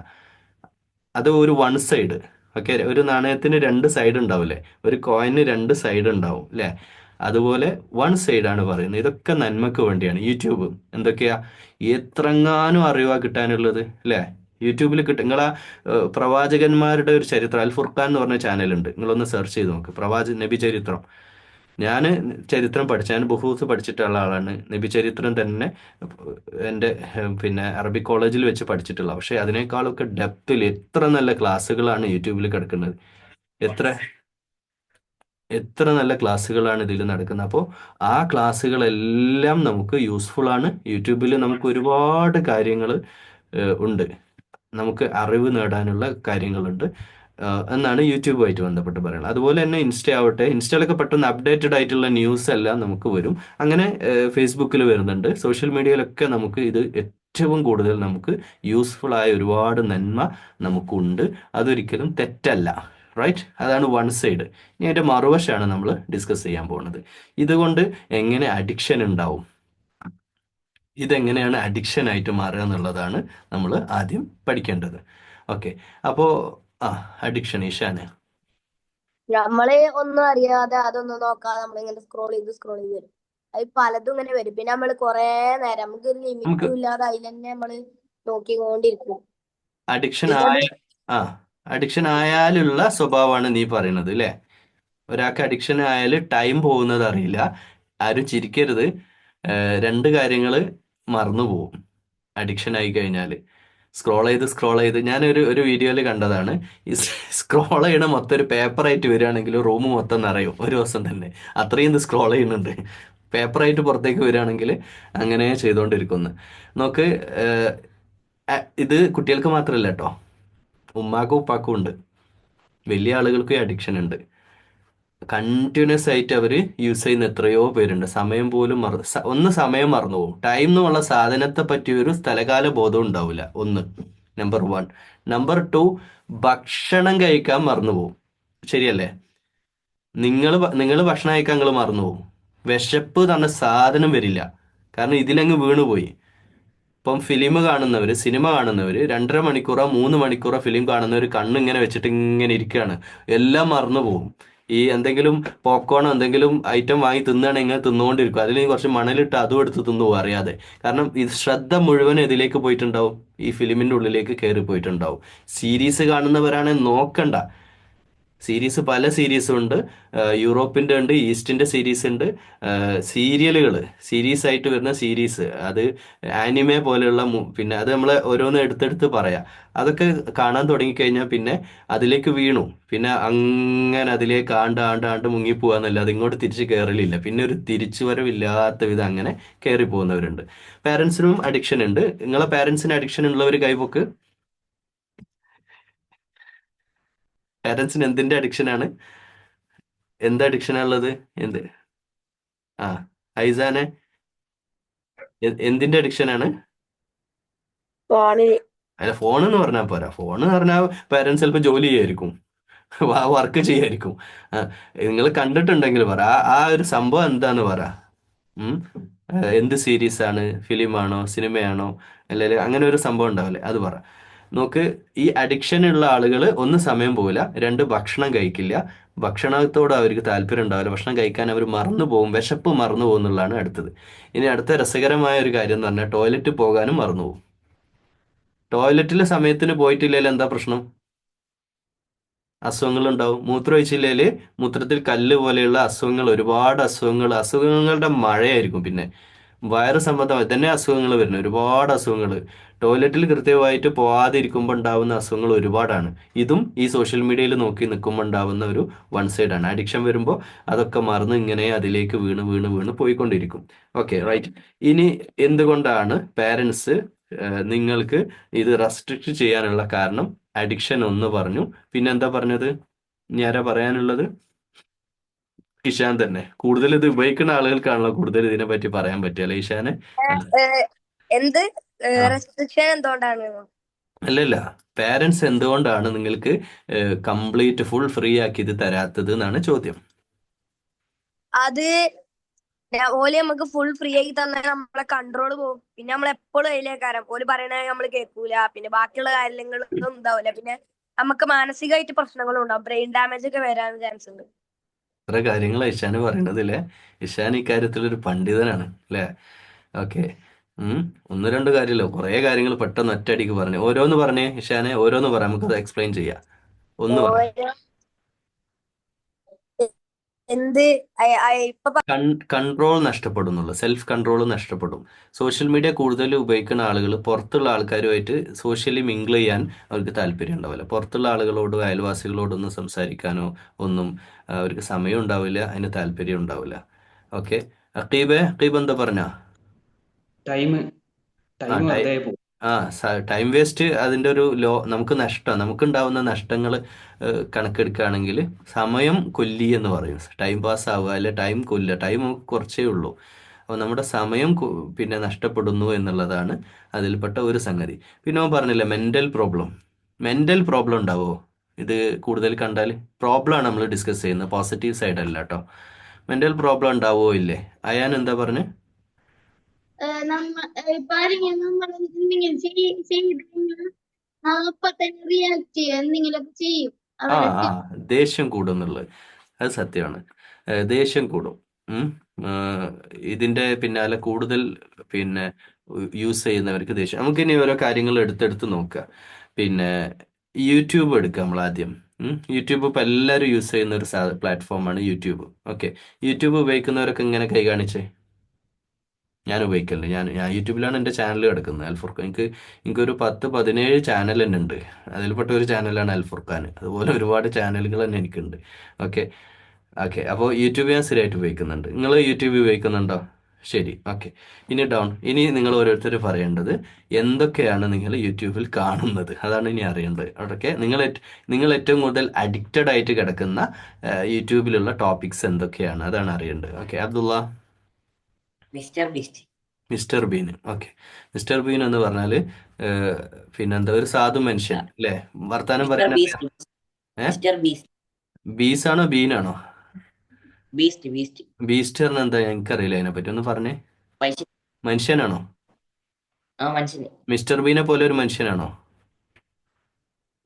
അത് ഒരു വൺ സൈഡ്. ഓക്കെ, ഒരു നാണയത്തിന് 2 സൈഡ് ഉണ്ടാവില്ലേ? ഒരു കോയിന് 2 സൈഡ് ഉണ്ടാവും അല്ലേ? അതുപോലെ വൺ സൈഡാണ് പറയുന്നത്. ഇതൊക്കെ നന്മക്ക് വേണ്ടിയാണ്. യൂട്യൂബ് എന്തൊക്കെയാ എത്രങ്ങാനും അറിവാ കിട്ടാനുള്ളത് അല്ലേ? യൂട്യൂബിൽ കിട്ടും. നിങ്ങളാ പ്രവാചകന്മാരുടെ ഒരു ചരിത്രം, അൽ ഫുർഖാൻ എന്ന് പറഞ്ഞ ചാനലുണ്ട്, നിങ്ങളൊന്ന് സെർച്ച് ചെയ്ത് നോക്ക്. നബി ചരിത്രം. ഞാൻ ചരിത്രം ഞാൻ ബഹൂത്ത് പഠിച്ചിട്ടുള്ള ആളാണ്. നബി ചരിത്രം തന്നെ എൻ്റെ പിന്നെ അറബിക് കോളേജിൽ വെച്ച് പഠിച്ചിട്ടുള്ള. പക്ഷേ അതിനേക്കാളൊക്കെ ഡെപ്തിൽ എത്ര നല്ല ക്ലാസ്സുകളാണ് യൂട്യൂബിൽ കിടക്കുന്നത്. എത്ര നല്ല ക്ലാസ്സുകളാണ് ഇതിൽ നടക്കുന്നത്. അപ്പോൾ ആ ക്ലാസ്സുകളെല്ലാം നമുക്ക് യൂസ്ഫുൾ ആണ്. യൂട്യൂബിൽ നമുക്ക് ഒരുപാട് കാര്യങ്ങൾ ഉണ്ട്, നമുക്ക് അറിവ് നേടാനുള്ള കാര്യങ്ങളുണ്ട്. എന്നാണ് യൂട്യൂബുമായിട്ട് ബന്ധപ്പെട്ട് പറയുന്നത്. അതുപോലെ തന്നെ ഇൻസ്റ്റ ആവട്ടെ, ഇൻസ്റ്റയിലൊക്കെ പെട്ടെന്ന് അപ്ഡേറ്റഡ് ആയിട്ടുള്ള ന്യൂസ് എല്ലാം നമുക്ക് വരും. അങ്ങനെ ഫേസ്ബുക്കിൽ വരുന്നുണ്ട്. സോഷ്യൽ മീഡിയയിലൊക്കെ നമുക്ക് ഇത് ഏറ്റവും കൂടുതൽ നമുക്ക് യൂസ്ഫുൾ ആയ ഒരുപാട് നന്മ നമുക്കുണ്ട്. അതൊരിക്കലും തെറ്റല്ല. റൈറ്റ്? അതാണ് വൺ സൈഡ്. ഇനി അതിൻ്റെ മറുവശമാണ് നമ്മൾ ഡിസ്കസ് ചെയ്യാൻ പോകുന്നത്. ഇതുകൊണ്ട് എങ്ങനെ അഡിക്ഷൻ ഉണ്ടാവും, ഇതെങ്ങനെയാണ് അഡിക്ഷൻ ആയിട്ട് മാറുക എന്നുള്ളതാണ് നമ്മൾ ആദ്യം പഠിക്കേണ്ടത്. ഓക്കെ, അപ്പോൾ അഡിക്ഷൻ ഈശാന്. നമ്മള് ഒന്നും അറിയാതെ അതൊന്നും നോക്കാതെ നമ്മളിങ്ങനെ സ്ക്രോൾ ചെയ്ത് വരും. അത് പലതും ഇങ്ങനെ വരും. പിന്നെ നമ്മള് കൊറേ നേരം നമുക്കൊരു ലിമിറ്റും ഇല്ലാതെ അതിൽ തന്നെ നമ്മള് നോക്കിക്കൊണ്ടിരിക്കും. അഡിക്ഷൻ പിന്നെ ആയ അഡിക്ഷൻ ആയാലുള്ള സ്വഭാവമാണ് നീ പറയുന്നത് അല്ലേ? ഒരാൾക്ക് അഡിക്ഷൻ ആയാൽ ടൈം പോകുന്നത് അറിയില്ല. ആരും ചിരിക്കരുത്. രണ്ട് കാര്യങ്ങൾ മറന്നു പോകും അഡിക്ഷൻ ആയി കഴിഞ്ഞാൽ. സ്ക്രോൾ ചെയ്ത് ഞാനൊരു വീഡിയോയിൽ കണ്ടതാണ്. ഈ സ്ക്രോൾ ചെയ്യണ മൊത്തം ഒരു പേപ്പറായിട്ട് വരികയാണെങ്കിൽ റൂം മൊത്തം നിറയും ഒരു ദിവസം തന്നെ. അത്രയും ഇത് സ്ക്രോൾ ചെയ്യുന്നുണ്ട്. പേപ്പറായിട്ട് പുറത്തേക്ക് വരികയാണെങ്കിൽ അങ്ങനെ ചെയ്തുകൊണ്ടിരിക്കുന്നു. നോക്ക്, ഇത് കുട്ടികൾക്ക് മാത്രമല്ല കേട്ടോ, ഉമ്മാക്കും ഉപ്പാക്കും ഉണ്ട്, വലിയ ആളുകൾക്കും ഈ അഡിക്ഷൻ ഉണ്ട്. കണ്ടിന്യൂസ് ആയിട്ട് അവർ യൂസ് ചെയ്യുന്ന എത്രയോ പേരുണ്ട്. സമയം പോലും സമയം മറന്നു പോകും. ടൈം എന്നുള്ള സാധനത്തെ പറ്റി ഒരു സ്ഥലകാല ബോധം ഉണ്ടാവില്ല. ഒന്ന്, നമ്പർ 1. നമ്പർ 2, ഭക്ഷണം കഴിക്കാൻ മറന്നു പോകും. ശരിയല്ലേ? നിങ്ങൾ ഭക്ഷണം കഴിക്കാൻ നിങ്ങൾ മറന്നു പോകും. വിശപ്പ് തന്നെ സാധനം വരില്ല. കാരണം ഇതിലങ്ങ് വീണുപോയി. ഇപ്പം സിനിമ കാണുന്നവർ 2.5 മണിക്കൂറോ 3 മണിക്കൂറോ ഫിലിം കാണുന്നവർ കണ്ണിങ്ങനെ വെച്ചിട്ട് ഇങ്ങനെ ഇരിക്കുകയാണ്. എല്ലാം മറന്നു പോകും. ഈ എന്തെങ്കിലും പോപ്കോണോ എന്തെങ്കിലും ഐറ്റം വാങ്ങി തിന്നുകയാണെങ്കിൽ ഇങ്ങനെ തിന്നുകൊണ്ടിരിക്കും. അതിൽ കുറച്ച് മണലിട്ട് അതും എടുത്ത് തിന്നു പോകും അറിയാതെ. കാരണം ഇത് ശ്രദ്ധ മുഴുവൻ ഇതിലേക്ക് പോയിട്ടുണ്ടാവും, ഈ ഫിലിമിൻ്റെ ഉള്ളിലേക്ക് കയറി പോയിട്ടുണ്ടാവും. സീരീസ് കാണുന്നവരാണെങ്കിൽ നോക്കണ്ട. പല സീരീസും ഉണ്ട്. യൂറോപ്പിൻ്റെ ഉണ്ട്, ഈസ്റ്റിൻ്റെ സീരീസ് ഉണ്ട്. സീരീസ് ആയിട്ട് വരുന്ന സീരീസ്, അത് ആനിമെ പോലെയുള്ള പിന്നെ അത് നമ്മൾ ഓരോന്ന് എടുത്തെടുത്ത് പറയാം. അതൊക്കെ കാണാൻ തുടങ്ങിക്കഴിഞ്ഞാൽ പിന്നെ അതിലേക്ക് വീണു. പിന്നെ അങ്ങനെ അതിലേക്ക് ആണ്ട് മുങ്ങിപ്പോവാന്നല്ല, അതിങ്ങോട്ട് തിരിച്ച് കയറലില്ല. പിന്നെ ഒരു തിരിച്ചു വരവില്ലാത്ത വിധം അങ്ങനെ കയറി പോകുന്നവരുണ്ട്. പാരൻസിനും അഡിക്ഷൻ ഉണ്ട്. നിങ്ങളെ പാരൻസിന് അഡിക്ഷൻ ഉള്ളവർ കൈപൊക്ക്. പാരൻസിന് എന്തിന്റെ അഡിക്ഷനാണ്? എന്താ അഡിക്ഷനാ ഉള്ളത്? എന്ത്? ഐസാനെ, എന്തിന്റെ അഡിക്ഷനാണ്? ഫോണില് അല്ല, ഫോൺ എന്ന് പറഞ്ഞാൽ പോരാ. ഫോൺ എന്ന് പറഞ്ഞാൽ പാരൻസ് ചിലപ്പോൾ ജോലി ചെയ്യായിരിക്കും, വർക്ക് ചെയ്യായിരിക്കും. നിങ്ങൾ കണ്ടിട്ടുണ്ടെങ്കിൽ പറ, ആ ഒരു സംഭവം എന്താന്ന് പറ. എന്ത് സീരീസ് ആണ്, ഫിലിമാണോ, സിനിമയാണോ, അല്ലെങ്കിൽ അങ്ങനെ ഒരു സംഭവം ഉണ്ടാവില്ലേ, അത് പറ. നോക്ക്, ഈ അഡിക്ഷൻ ഉള്ള ആളുകൾ ഒന്ന് സമയം പോകില്ല, 2 ഭക്ഷണം കഴിക്കില്ല. ഭക്ഷണത്തോട് അവർക്ക് താല്പര്യം ഉണ്ടാവില്ല. ഭക്ഷണം കഴിക്കാൻ അവർ മറന്നു പോകും, വിശപ്പ് മറന്നു പോകുന്നുള്ളതാണ് അടുത്തത്. ഇനി അടുത്ത രസകരമായ ഒരു കാര്യം എന്ന് പറഞ്ഞാൽ ടോയ്ലറ്റ് പോകാനും മറന്നു പോകും. ടോയ്ലറ്റിൽ സമയത്തിന് പോയിട്ടില്ലെങ്കിൽ എന്താ പ്രശ്നം? അസുഖങ്ങളുണ്ടാവും. മൂത്രം ഒഴിച്ചില്ലെങ്കിൽ മൂത്രത്തിൽ കല്ല് പോലെയുള്ള അസുഖങ്ങൾ, ഒരുപാട് അസുഖങ്ങളുടെ മഴയായിരിക്കും. പിന്നെ വയറ് സംബന്ധമായി തന്നെ അസുഖങ്ങൾ വരുന്നത്, ഒരുപാട് അസുഖങ്ങൾ. ടോയ്ലറ്റിൽ കൃത്യമായിട്ട് പോകാതിരിക്കുമ്പോൾ ഉണ്ടാവുന്ന അസുഖങ്ങൾ ഒരുപാടാണ്. ഇതും ഈ സോഷ്യൽ മീഡിയയിൽ നോക്കി നിൽക്കുമ്പോൾ ഉണ്ടാവുന്ന ഒരു വൺ സൈഡാണ്. അഡിക്ഷൻ വരുമ്പോൾ അതൊക്കെ മറന്ന് ഇങ്ങനെ അതിലേക്ക് വീണ് പോയിക്കൊണ്ടിരിക്കും. Okay, right. ഇനി എന്തുകൊണ്ടാണ് പാരൻസ് നിങ്ങൾക്ക് ഇത് റെസ്ട്രിക്റ്റ് ചെയ്യാനുള്ള കാരണം? അഡിക്ഷൻ ഒന്ന് പറഞ്ഞു, പിന്നെ എന്താ പറഞ്ഞത്? ഇനി ആരാ പറയാനുള്ളത്? ഇഷാൻ തന്നെ. കൂടുതൽ ഇത് ഉപയോഗിക്കുന്ന ആളുകൾക്കാണല്ലോ കൂടുതൽ ഇതിനെ പറ്റി പറയാൻ പറ്റുക അല്ലെ ഇഷാന്? എന്ത് റെസ്ട്രിക്ഷൻ എന്തുകൊണ്ടാണ്? അല്ലല്ല, പാരൻസ് എന്തുകൊണ്ടാണ് നിങ്ങൾക്ക് കംപ്ലീറ്റ് ഫുൾ ഫ്രീ ആക്കി ഇത് തരാത്തത് എന്നാണ് ചോദ്യം. അത് ഓല് നമുക്ക് ഫുൾ ഫ്രീ ആക്കി തന്നെ നമ്മളെ കൺട്രോൾ പോകും. പിന്നെ നമ്മൾ എപ്പോഴും അതിലേക്കാരം ഓല് പറയണ നമ്മൾ കേൾക്കൂല. പിന്നെ ബാക്കിയുള്ള കാര്യങ്ങളൊന്നും ഉണ്ടാവില്ല. പിന്നെ നമുക്ക് മാനസികമായിട്ട് പ്രശ്നങ്ങളും ഉണ്ടാവും. ബ്രെയിൻ ഡാമേജ് ഒക്കെ വരാൻ ചാൻസ് ഉണ്ട്. ഇത്ര കാര്യങ്ങൾ ഇഷാന് പറയണത് അല്ലേ? ഇഷാൻ ഇക്കാര്യത്തിൽ ഒരു പണ്ഡിതനാണ് അല്ലേ? ഓക്കെ. 1-2 കാര്യമല്ലോ, കുറേ കാര്യങ്ങൾ പെട്ടെന്ന് ഒറ്റയടിക്ക് പറഞ്ഞു. ഓരോന്ന് പറഞ്ഞേ ഇഷാനെ, ഓരോന്ന് പറയാം, നമുക്കത് എക്സ്പ്ലെയിൻ ചെയ്യാം. ഒന്ന് പറ. എന്ത് ഇപ്പൊ കൺട്രോൾ നഷ്ടപ്പെടുന്നുള്ളൂ, സെൽഫ് കൺട്രോൾ നഷ്ടപ്പെടും. സോഷ്യൽ മീഡിയ കൂടുതൽ ഉപയോഗിക്കുന്ന ആളുകൾ പുറത്തുള്ള ആൾക്കാരുമായിട്ട് സോഷ്യലി മിങ്കിൾ ചെയ്യാൻ അവർക്ക് താല്പര്യം ഉണ്ടാവില്ല. പുറത്തുള്ള ആളുകളോട്, അയൽവാസികളോടൊന്നും സംസാരിക്കാനോ ഒന്നും അവർക്ക് സമയം ഉണ്ടാവില്ല, അതിന് താല്പര്യം ഉണ്ടാവില്ല. ഓക്കെ, അക്കീബ് എന്താ പറഞ്ഞ? ടൈം വെറുതെ പോകും. ആ ടൈം വേസ്റ്റ് അതിൻ്റെ ഒരു നമുക്ക് നഷ്ടം നമുക്കുണ്ടാവുന്ന നഷ്ടങ്ങൾ കണക്കെടുക്കുകയാണെങ്കിൽ സമയം കൊല്ലി എന്ന് പറയും. ടൈം പാസ് ആവുക അല്ലെ ടൈം കൊല്ലുക. ടൈം നമുക്ക് കുറച്ചേ ഉള്ളൂ. അപ്പോൾ നമ്മുടെ സമയം പിന്നെ നഷ്ടപ്പെടുന്നു എന്നുള്ളതാണ് അതിൽപ്പെട്ട ഒരു സംഗതി. പിന്നെ അവൻ പറഞ്ഞില്ല മെൻ്റൽ പ്രോബ്ലം ഉണ്ടാവുമോ ഇത് കൂടുതൽ കണ്ടാൽ? പ്രോബ്ലമാണ് നമ്മൾ ഡിസ്കസ് ചെയ്യുന്നത്, പോസിറ്റീവ് സൈഡ് അല്ല കേട്ടോ. മെൻ്റൽ പ്രോബ്ലം ഉണ്ടാവുമോ ഇല്ലേ? അയാൻ എന്താ പറഞ്ഞ്? ഇപ്പൊ ആരെങ്കിലും നമ്മൾ എന്തെങ്കിലും ചെയ്ത് കഴിഞ്ഞാൽ അപ്പൊ തന്നെ റിയാക്ട് ചെയ്യും, എന്തെങ്കിലുമൊക്കെ ചെയ്യും ആ അവരൊക്കെ. ദേഷ്യം കൂടും എന്നുള്ളത് അത് സത്യമാണ്. ദേഷ്യം കൂടും. ഉം. ഇതിന്റെ പിന്നാലെ കൂടുതൽ പിന്നെ യൂസ് ചെയ്യുന്നവർക്ക് ദേഷ്യം. നമുക്കിനി ഓരോ കാര്യങ്ങൾ എടുത്തെടുത്ത് നോക്കുക. പിന്നെ യൂട്യൂബ് എടുക്കുക നമ്മൾ ആദ്യം. യൂട്യൂബ് ഇപ്പം എല്ലാവരും യൂസ് ചെയ്യുന്ന ഒരു പ്ലാറ്റ്ഫോമാണ് യൂട്യൂബ്. ഓക്കെ, യൂട്യൂബ് ഉപയോഗിക്കുന്നവരൊക്കെ ഇങ്ങനെ കൈ കാണിച്ചേ. ഞാൻ ഉപയോഗിക്കലുണ്ട്. ഞാൻ യൂട്യൂബിലാണ് എൻ്റെ ചാനൽ കിടക്കുന്നത്, അൽഫുർഖാൻ. എനിക്കൊരു 10-17 ചാനൽ തന്നെ ഉണ്ട്. അതിൽപ്പെട്ട ഒരു ചാനലാണ് അൽഫുർഖാൻ. അതുപോലെ ഒരുപാട് ചാനലുകൾ തന്നെ എനിക്കുണ്ട്. ഓക്കെ ഓക്കെ അപ്പോൾ യൂട്യൂബ് ഞാൻ സ്ഥിരമായിട്ട് ഉപയോഗിക്കുന്നുണ്ട്. നിങ്ങൾ യൂട്യൂബ് ഉപയോഗിക്കുന്നുണ്ടോ? ശരി, ഓക്കെ. ഇനി നിങ്ങൾ ഓരോരുത്തർ പറയേണ്ടത് എന്തൊക്കെയാണ് നിങ്ങൾ യൂട്യൂബിൽ കാണുന്നത്, അതാണ് ഇനി അറിയേണ്ടത്. ഓക്കെ, നിങ്ങൾ ഏറ്റവും കൂടുതൽ അഡിക്റ്റഡ് ആയിട്ട് കിടക്കുന്ന യൂട്യൂബിലുള്ള ടോപ്പിക്സ് എന്തൊക്കെയാണ്, അതാണ് അറിയേണ്ടത്. Okay, Abdulla. Mister Beast. Mister Bean. Okay, Mister Bean എന്ന് പറഞ്ഞാൽ പിന്നെന്താ, ഒരു സാധു മനുഷ്യൻ അല്ലേ? വർത്താനം മിസ്റ്റർ പറയാൻ അറിയാം. ബീസ്റ്റ്. ഏ മിസ്റ്റർ ബീസ്റ്റ്. ബീസാണോ ബീനാണോ? Beast beast. ബീസ്റ്റ് പറഞ്ഞാൽ എന്താ? എനിക്കറിയില്ല അതിനെപ്പറ്റി, ഒന്ന് പറഞ്ഞേ. പൈസ. മനുഷ്യനാണോ? ആ മനുഷ്യന് മിസ്റ്റർ ബീനെ പോലെ ഒരു മനുഷ്യനാണോ?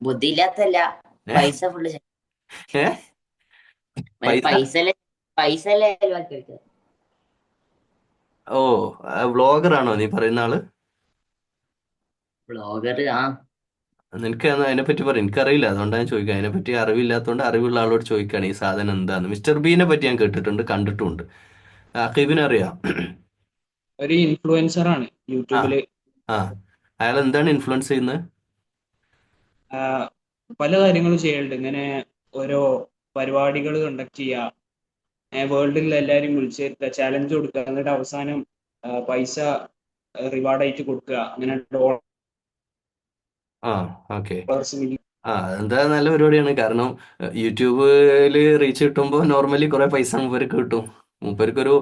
ബുദ്ധിയില്ലാത്തല്ല, ഏ പൈസ ഫുള്ള് ഏ പൈസ? പൈസ അല്ലേ ഒഴിവാക്കി വെച്ചത്. ഓ, വ്ളോഗർ ആണോ നീ പറയുന്ന ആള്? ബ്ലോഗർ. ആ നിനക്ക് അതിനെപ്പറ്റി പറയും. എനിക്കറിയില്ല, അതുകൊണ്ടാണ് ഞാൻ ചോദിക്കുക. അതിനെപ്പറ്റി അറിവില്ലാത്തതുകൊണ്ട് അറിവുള്ള ആളോട് ചോദിക്കുകയാണ് ഈ സാധനം എന്താന്ന്. മിസ്റ്റർ ബീനെ പറ്റി ഞാൻ കേട്ടിട്ടുണ്ട്, കണ്ടിട്ടുണ്ട്. അഖീബിനെ അറിയാം? ഒരു ഇൻഫ്ലുവൻസർ ആണ് ആ യൂട്യൂബില്. ആ അയാൾ എന്താണ് ഇൻഫ്ലുവൻസ് ചെയ്യുന്നത്? പല കാര്യങ്ങളും ചെയ്യലുണ്ട്. ഇങ്ങനെ ഓരോ പരിപാടികൾ കണ്ടക്ട് ചെയ്യുക, വേൾഡിൽ എല്ലാവരും വിളിച്ചു വരുത്തുക, ചാലഞ്ച് കൊടുക്കുക, എന്നിട്ട് അവസാനം പൈസ റിവാർഡായിട്ട് കൊടുക്കുക. അങ്ങനെ ആ ഓക്കെ. ഡോളേഴ്സ്. എന്താ നല്ല പരിപാടിയാണ്. കാരണം യൂട്യൂബിൽ റീച്ച് കിട്ടുമ്പോൾ നോർമലി കുറെ പൈസ മൂപ്പർക്ക് കിട്ടും. മൂപ്പർക്കൊരു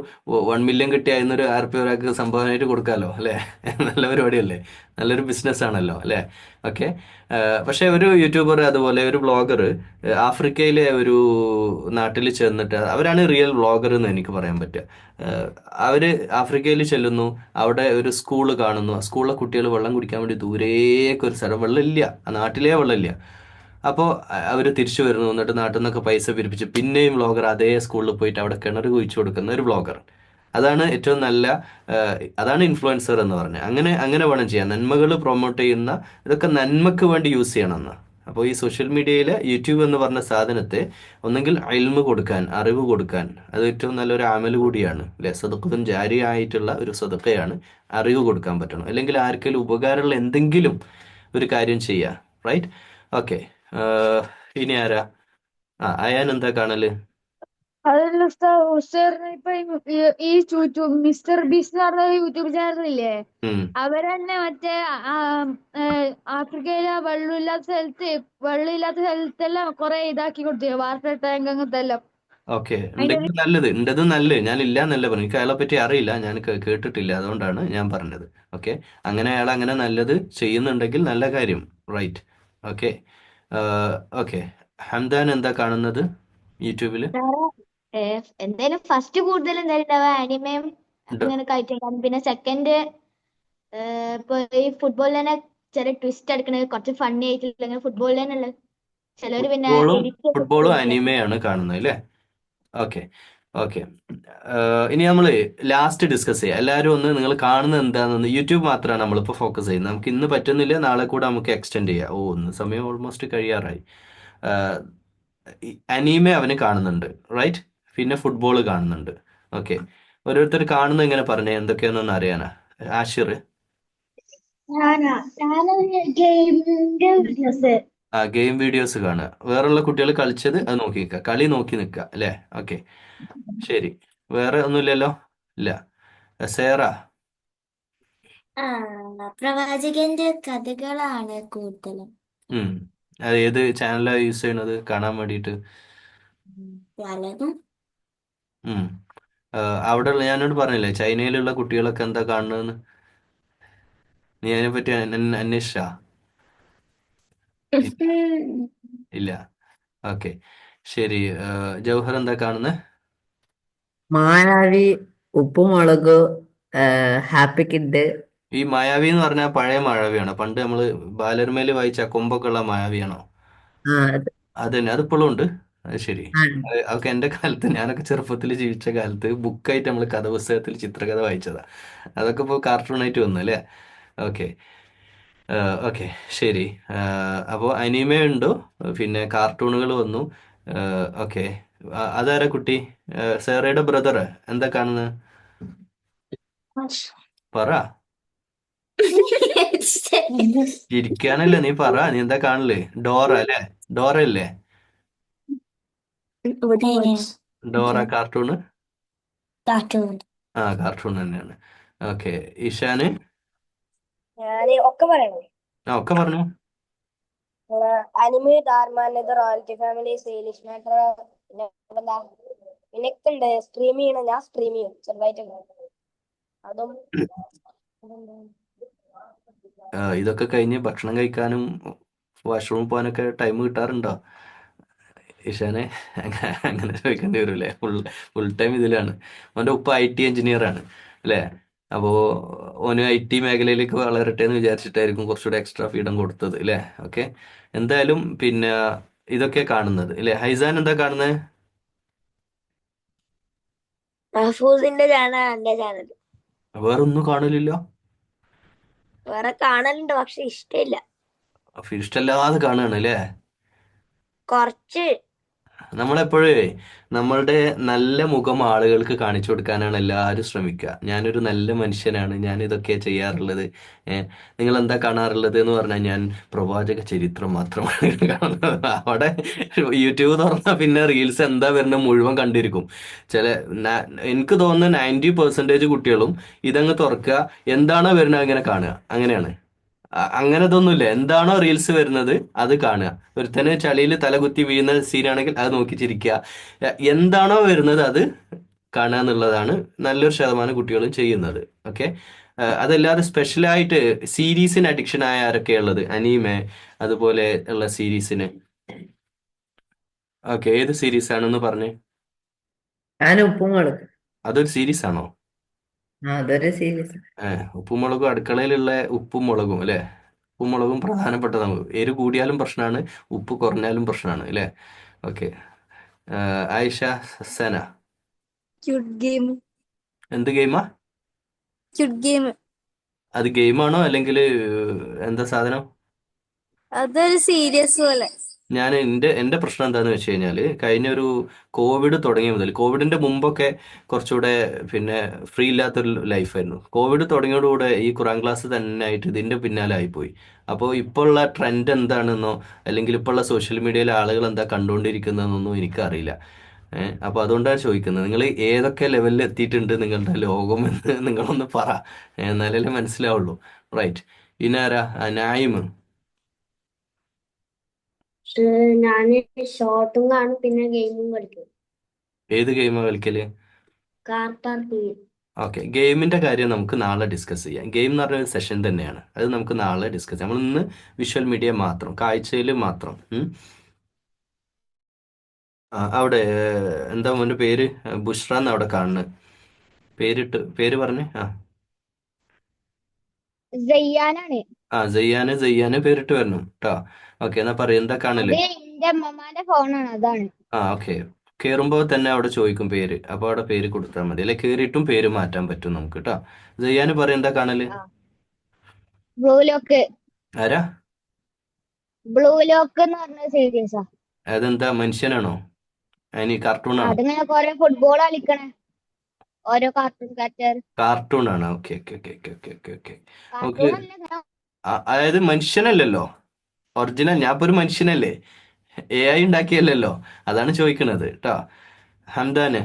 1 മില്യൺ കിട്ടിയ അതിനൊരു 1000 ഒരാൾക്ക് സംഭാവനയായിട്ട് കൊടുക്കാമല്ലോ അല്ലേ? നല്ല പരിപാടിയല്ലേ? നല്ലൊരു ബിസിനസ് ആണല്ലോ അല്ലേ? ഓക്കെ. പക്ഷെ ഒരു യൂട്യൂബർ അതുപോലെ ഒരു ബ്ലോഗർ ആഫ്രിക്കയിലെ ഒരു നാട്ടിൽ ചെന്നിട്ട്, അവരാണ് റിയൽ വ്ളോഗർ എന്ന് എനിക്ക് പറയാൻ പറ്റുക. അവര് ആഫ്രിക്കയിൽ ചെല്ലുന്നു, അവിടെ ഒരു സ്കൂള് കാണുന്നു. ആ സ്കൂളിലെ കുട്ടികൾ വെള്ളം കുടിക്കാൻ വേണ്ടി ദൂരേക്ക് ഒരു സ്ഥലം, വെള്ളമില്ല, ആ നാട്ടിലേ വെള്ളമില്ല. അപ്പോൾ അവർ തിരിച്ചു വരുന്നു, എന്നിട്ട് നാട്ടിൽ നിന്നൊക്കെ പൈസ പിരിപ്പിച്ച് പിന്നെയും വ്ളോഗർ അതേ സ്കൂളിൽ പോയിട്ട് അവിടെ കിണർ കുഴിച്ചു കൊടുക്കുന്ന ഒരു വ്ളോഗർ. അതാണ് ഏറ്റവും നല്ല, അതാണ് ഇൻഫ്ലുവൻസർ എന്ന് പറഞ്ഞത്. അങ്ങനെ വേണം ചെയ്യാൻ. നന്മകൾ പ്രൊമോട്ട് ചെയ്യുന്ന, ഇതൊക്കെ നന്മക്ക് വേണ്ടി യൂസ് ചെയ്യണമെന്ന്. അപ്പോൾ ഈ സോഷ്യൽ മീഡിയയിൽ യൂട്യൂബ് എന്ന് പറഞ്ഞ സാധനത്തെ ഒന്നെങ്കിൽ ഇൽമ് കൊടുക്കാൻ, അറിവ് കൊടുക്കാൻ, അത് ഏറ്റവും നല്ലൊരു അമൽ കൂടിയാണ് അല്ലേ? സദഖത്തുൻ ജാരി ആയിട്ടുള്ള ഒരു സദഖയാണ്. അറിവ് കൊടുക്കാൻ പറ്റണം, അല്ലെങ്കിൽ ആർക്കെങ്കിലും ഉപകാരമുള്ള എന്തെങ്കിലും ഒരു കാര്യം ചെയ്യുക. റൈറ്റ്? ഓക്കെ. ഇനി ആരാ? അയാൻ എന്താ കാണല്? അതല്ല ഉസ്താദിന് ഇപ്പൊ ഈ യൂട്യൂബ് മിസ്റ്റർ ബീസ്റ്റ് എന്ന് പറഞ്ഞ യൂട്യൂബ് ചാനലില്ലേ, ഉം. അവരെന്നെ മറ്റേ ആഫ്രിക്കയിലെ വെള്ളമില്ലാത്ത സ്ഥലത്തെല്ലാം കുറെ ഇതാക്കി കൊടുത്തു, വാട്ടർ ടാങ്ക് അങ്ങനത്തെ എല്ലാം. ഓക്കെ, അതിന്റെ ഉണ്ടത് നല്ലത്. ഞാൻ ഇല്ല എന്നല്ല പറഞ്ഞു. എനിക്ക് അയാളെ പറ്റി അറിയില്ല, ഞാൻ കേട്ടിട്ടില്ല, അതുകൊണ്ടാണ് ഞാൻ പറഞ്ഞത്. ഓക്കെ, അയാൾ അങ്ങനെ നല്ലത് ചെയ്യുന്നുണ്ടെങ്കിൽ നല്ല കാര്യം. റൈറ്റ്? ഓക്കെ. ഓക്കെ, ഹംദാൻ എന്താ കാണുന്നത് യൂട്യൂബിൽ? എന്തായാലും ഫസ്റ്റ് കൂടുതൽ എന്തായാലും ആനിമയും അങ്ങനെ കഴിച്ചിട്ടുണ്ടാകും. പിന്നെ സെക്കൻഡ് ഇപ്പൊ ഈ ഫുട്ബോളിൽ തന്നെ ചില ട്വിസ്റ്റ് എടുക്കണത് കുറച്ച് ഫണ്ണി ആയിട്ടില്ല, അങ്ങനെ ഫുട്ബോളിൽ തന്നെ ഉള്ളത് ചിലവര് പിന്നെ ഫുട്ബോളും എഡിറ്റ്. അനിമയാണ് കാണുന്നത് അല്ലേ? Okay okay. ഇനി നമ്മൾ ലാസ്റ്റ് ഡിസ്കസ് ചെയ്യാം. എല്ലാവരും ഒന്ന് നിങ്ങൾ കാണുന്നത് എന്താണെന്ന്. യൂട്യൂബ് മാത്രമാണ് നമ്മളിപ്പോൾ ഫോക്കസ് ചെയ്യുന്നത്. നമുക്ക് ഇന്ന് പറ്റുന്നില്ല, നാളെ കൂടെ നമുക്ക് എക്സ്റ്റെൻഡ് ചെയ്യാം. ഒന്ന് സമയം ഓൾമോസ്റ്റ് കഴിയാറായി. അനീമ അവന് കാണുന്നുണ്ട്, റൈറ്റ്? പിന്നെ ഫുട്ബോൾ കാണുന്നുണ്ട്. ഓക്കെ, ഓരോരുത്തർ കാണുന്നത് എങ്ങനെ പറഞ്ഞേ, എന്തൊക്കെയാണെന്ന് അറിയാനാ? ആഷിർ? ഗെയിം വീഡിയോസ് കാണുക. വേറെയുള്ള കുട്ടികൾ കളിച്ചത് അത് നോക്കി നിൽക്കുക, കളി നോക്കി നിൽക്കുക അല്ലേ? ഓക്കെ, ശരി. വേറെ ഒന്നുമില്ലല്ലോ? ഇല്ല. സേറ? പ്രവാചകന്റെ കഥകളാണ് കൂടുതലും. ഉം. അത് ഏത് ചാനലാണ് യൂസ് ചെയ്യണത് കാണാൻ വേണ്ടിയിട്ട്? പലതും. ഉം. അവിടെയുള്ള ഞാനോട് പറഞ്ഞില്ലേ ചൈനയിലുള്ള കുട്ടികളൊക്കെ എന്താ കാണുന്നതെന്ന്? നീ അതിനെപ്പറ്റി അന്വേഷിച്ചാ? ഇല്ല. ഓക്കെ, ശരി. ജൗഹർ എന്താ കാണുന്നത്? മായാവി, ഉപ്പുമുളക്, ഹാപ്പി കിഡ്. ഈ മായാവി എന്ന് പറഞ്ഞാൽ പഴയ മായാവിയാണോ? പണ്ട് നമ്മള് ബാലരമയില് വായിച്ച കൊമ്പൊക്കെ ഉള്ള മായാവിയാണോ? ആ അത് തന്നെ, അതിപ്പോഴും ഉണ്ട്. അത് ശരി. ആ. അതൊക്കെ എൻ്റെ കാലത്ത്, ഞാനൊക്കെ ചെറുപ്പത്തിൽ ജീവിച്ച കാലത്ത് ബുക്കായിട്ട് നമ്മൾ കഥ പുസ്തകത്തിൽ ചിത്രകഥ വായിച്ചതാ. അതൊക്കെ ഇപ്പോൾ കാർട്ടൂണായിട്ട് വന്നു അല്ലേ? ഓക്കെ. ഓക്കെ, ശരി. അപ്പോൾ അനിമേ ഉണ്ടോ, പിന്നെ കാർട്ടൂണുകൾ വന്നു. ഓക്കെ. അതാരാ കുട്ടി? സേറയുടെ ബ്രദർ എന്താ കാണുന്നത്? പറ. ഇരിക്കാനല്ലേ, നീ പറ, നീ എന്താ കാണല്? ഡോറ അല്ലേ? ഡോറ അല്ലേ? Dora cartoon? കാർട്ടൂൺ. ആ, കാർട്ടൂൺ തന്നെയാണ്. ഓക്കെ. ഇഷാന്? ഞാന് ഒക്കെ പറയണോ? ആ, ഒക്കെ പറഞ്ഞു. അനിമി, ധാർമാനദ, റോയൽറ്റി ഫാമിലി, സെയിലിഷ് മാറ്റർ, പിന്നെ എന്താ പിന്നൊക്കെ ഉണ്ട്. സ്ട്രീം ചെയ്യണം, ഞാൻ സ്ട്രീം ചെയ്യും ചെറുതായിട്ടൊക്കെ. അതും ഇതൊക്കെ കഴിഞ്ഞ് ഭക്ഷണം കഴിക്കാനും വാഷ്റൂമിൽ പോകാനൊക്കെ ടൈം കിട്ടാറുണ്ടോ ഇഷാനെ? അങ്ങനെ ചോദിക്കേണ്ടി വരൂല്ലേ? ഫുൾ ടൈം ഇതിലാണ്. അവൻ്റെ ഉപ്പ IT എഞ്ചിനീയറാണ് അല്ലേ? അപ്പോൾ ഓന് IT മേഖലയിലേക്ക് വളരട്ടെ എന്ന് വിചാരിച്ചിട്ടായിരിക്കും കുറച്ചുകൂടെ എക്സ്ട്രാ ഫ്രീഡം കൊടുത്തത് അല്ലേ? ഓക്കെ. എന്തായാലും പിന്നെ ഇതൊക്കെ കാണുന്നത് അല്ലേ? ഹൈസാൻ എന്താ കാണുന്നത്? മഹഫൂസിന്റെ ചാനൽ എന്റെ ചാനൽ. വേറൊന്നും കാണലില്ല? വേറെ കാണലുണ്ട്, പക്ഷെ ഇഷ്ടമില്ല. ഇഷ്ടമല്ലാതെ കാണുകയാണ് അല്ലേ? കുറച്ച്. നമ്മളെപ്പോഴേ നമ്മളുടെ നല്ല മുഖം ആളുകൾക്ക് കാണിച്ചു കൊടുക്കാനാണ് എല്ലാവരും ശ്രമിക്കുക. ഞാനൊരു നല്ല മനുഷ്യനാണ്, ഞാൻ ഇതൊക്കെ ചെയ്യാറുള്ളത്. നിങ്ങൾ എന്താ കാണാറുള്ളത് എന്ന് പറഞ്ഞാൽ ഞാൻ പ്രവാചക ചരിത്രം മാത്രമാണ് കാണുന്നത്. അവിടെ യൂട്യൂബ് തുറന്നാൽ പിന്നെ റീൽസ് എന്താ വരുന്നത് മുഴുവൻ കണ്ടിരിക്കും. എനിക്ക് തോന്നുന്ന 90% കുട്ടികളും ഇതങ്ങ് തുറക്കുക, എന്താണോ വരുന്നത് അങ്ങനെ കാണുക, അങ്ങനെയാണ്. അങ്ങനെ ഇതൊന്നുമില്ല. എന്താണോ റീൽസ് വരുന്നത് അത് കാണുക. ഒരുത്തന് ചളിയിൽ തലകുത്തി വീഴുന്ന സീനാണെങ്കിൽ അത് നോക്കി ചിരിക്കുക. എന്താണോ വരുന്നത് അത് കാണുക എന്നുള്ളതാണ് നല്ലൊരു ശതമാനം കുട്ടികളും ചെയ്യുന്നത്. ഓക്കെ. അതല്ലാതെ സ്പെഷ്യലായിട്ട് സീരീസിന് അഡിക്ഷൻ ആയ ആരൊക്കെ ഉള്ളത്? അനീമെ അതുപോലെ ഉള്ള സീരീസിന്. ഓക്കെ, ഏത് സീരീസ് ആണെന്ന് പറഞ്ഞേ? ഞാൻ ഉപ്പുമുളക്. അതൊരു സീരീസ് ആണോ? അതൊരു സീരീസ്. ഉപ്പുമുളകും, അടുക്കളയിലുള്ള ഉപ്പും മുളകും അല്ലേ? ഉപ്പും മുളകും പ്രധാനപ്പെട്ടതാണ്. എരി കൂടിയാലും പ്രശ്നമാണ്, ഉപ്പ് കുറഞ്ഞാലും പ്രശ്നമാണ് അല്ലേ? ഓക്കെ. ആയിഷ സന, ക്യൂട്ട് ഗെയിം. എന്ത് ഗെയിമാ? Cute game. അത് ഗെയിമാണോ അല്ലെങ്കിൽ എന്താ സാധനം? അതൊരു സീരിയസ് പോലെ. ഞാൻ എൻ്റെ പ്രശ്നം എന്താണെന്ന് വെച്ച് കഴിഞ്ഞാൽ, കഴിഞ്ഞൊരു കോവിഡ് തുടങ്ങിയ മുതൽ, കോവിഡിൻ്റെ മുമ്പൊക്കെ കുറച്ചുകൂടെ പിന്നെ ഫ്രീ ഇല്ലാത്തൊരു ലൈഫായിരുന്നു. കോവിഡ് തുടങ്ങിയോടുകൂടെ ഈ ഖുറാൻ ക്ലാസ് തന്നെ ആയിട്ട് ഇതിൻ്റെ പിന്നാലെ ആയിപ്പോയി. അപ്പോൾ ഇപ്പോൾ ഉള്ള ട്രെൻഡ് എന്താണെന്നോ അല്ലെങ്കിൽ ഇപ്പോൾ ഉള്ള സോഷ്യൽ മീഡിയയിലെ ആളുകൾ എന്താ കണ്ടുകൊണ്ടിരിക്കുന്നതെന്നൊന്നും എനിക്കറിയില്ല. അപ്പോൾ അതുകൊണ്ടാണ് ചോദിക്കുന്നത്, നിങ്ങൾ ഏതൊക്കെ ലെവലിൽ എത്തിയിട്ടുണ്ട് നിങ്ങളുടെ ലോകം എന്ന് നിങ്ങളൊന്ന് പറ. എന്നാലല്ലേ മനസ്സിലാവുള്ളൂ. റൈറ്റ്. ഇനാരാ? നായിം. ഞാന് ഷോർട്ടും കാണും, പിന്നെ ഗെയിമും കളിക്കും. ഏത് ഗെയിമാണ് കളിക്കല്? Cartoon TV. ഓക്കെ, ഗെയിമിന്റെ കാര്യം നമുക്ക് നാളെ ഡിസ്കസ് ചെയ്യാം. ഗെയിം എന്ന് പറഞ്ഞ ഒരു സെഷൻ തന്നെയാണ്, അത് നമുക്ക് നാളെ ഡിസ്കസ് ചെയ്യാം. നമ്മൾ ഇന്ന് വിഷ്വൽ മീഡിയ മാത്രം, കാഴ്ചയിൽ മാത്രം. അവിടെ എന്താ മോൻ്റെ പേര്? ബുഷ്ര എന്ന് അവിടെ കാണുന്നത്. പേര് പറഞ്ഞേ. സയ്യാനാണ്. ജയ്യാന് പേരിട്ട് വരണം കേട്ടോ. ഓക്കെ, എന്നാ പറയൂ, എന്താ അത് കാണല്? എന്റെ അമ്മമാന്റെ ഫോണാണ്, അതാണ്. ഓക്കെ. കയറുമ്പോൾ തന്നെ അവിടെ ചോദിക്കും പേര്, അപ്പോൾ അവിടെ പേര് കൊടുത്താൽ മതി. അല്ലെ കയറിയിട്ടും പേര് മാറ്റാൻ പറ്റും നമുക്ക് കേട്ടോ. ജയ്യാന് പറയും, എന്താ കാണല്? Blue lock. ആരാ? ബ്ലൂ ലോക്ക് എന്ന് പറഞ്ഞ സീരീസാ. അതെന്താ, മനുഷ്യനാണോ? അതിന് കാർട്ടൂണാണോ? അതിങ്ങനെ കൊറേ ഫുട്ബോൾ കളിക്കണേ, ഓരോ കാർട്ടൂൺ ക്യാരക്ടർ. കാർട്ടൂണാണ്. Okay okay okay okay okay okay okay. നമുക്ക് കാർട്ടൂൺ അല്ല, അതായത് മനുഷ്യനല്ലല്ലോ ഒറിജിനൽ. ഞാൻ ഇപ്പൊ ഒരു മനുഷ്യനല്ലേ, AI ഉണ്ടാക്കിയല്ലോ, അതാണ് ചോദിക്കണത് കേട്ടോ. ഹംദാന്?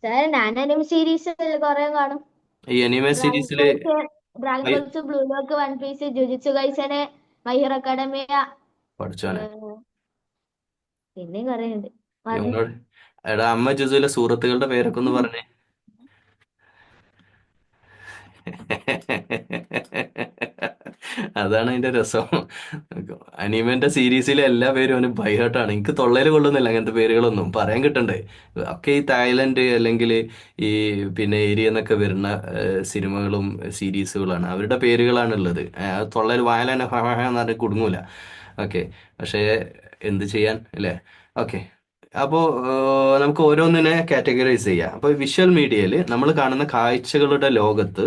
സാർ ഞാൻ അനിമ സീരീസ് കൊറേ കാണും. ഈ അനിമേ ഡ്രാഗൺ സീരീസില് balls, blue lock, one piece, jujutsu കൈസന്, മൈ ഹീറോ അക്കാഡമിയ, പഠിച്ചോനെ പിന്നെയും കുറെ ഉണ്ട്. മറന്നു. ഇവനോട് എടാ അമ്മ ജുസുവിലെ സൂറത്തുകളുടെ പേരൊക്കെ ഒന്ന് പറഞ്ഞേ. അതാണ് അതിന്റെ രസം. അനിമന്റെ സീരീസിലെ എല്ലാ പേരും അവന് ബൈഹേർട്ടാണ്. എനിക്ക് തൊള്ളയിൽ കൊള്ളുന്നില്ല അങ്ങനത്തെ പേരുകളൊന്നും, പറയാൻ കിട്ടണ്ടേ. ഒക്കെ ഈ തായ്ലൻഡ് അല്ലെങ്കിൽ ഈ പിന്നെ ഏരിയ എന്നൊക്കെ വരുന്ന സിനിമകളും സീരീസുകളാണ്, അവരുടെ പേരുകളാണ് ഉള്ളത്. അത് തൊള്ളയിൽ വായന എന്ന് പറഞ്ഞ് കുടുങ്ങൂല. ഓക്കെ, പക്ഷേ എന്ത് ചെയ്യാൻ അല്ലേ. ഓക്കെ, അപ്പോൾ നമുക്ക് ഓരോന്നിനെ കാറ്റഗറൈസ് ചെയ്യാം. അപ്പോൾ വിഷ്വൽ മീഡിയയിൽ നമ്മൾ കാണുന്ന കാഴ്ചകളുടെ ലോകത്ത്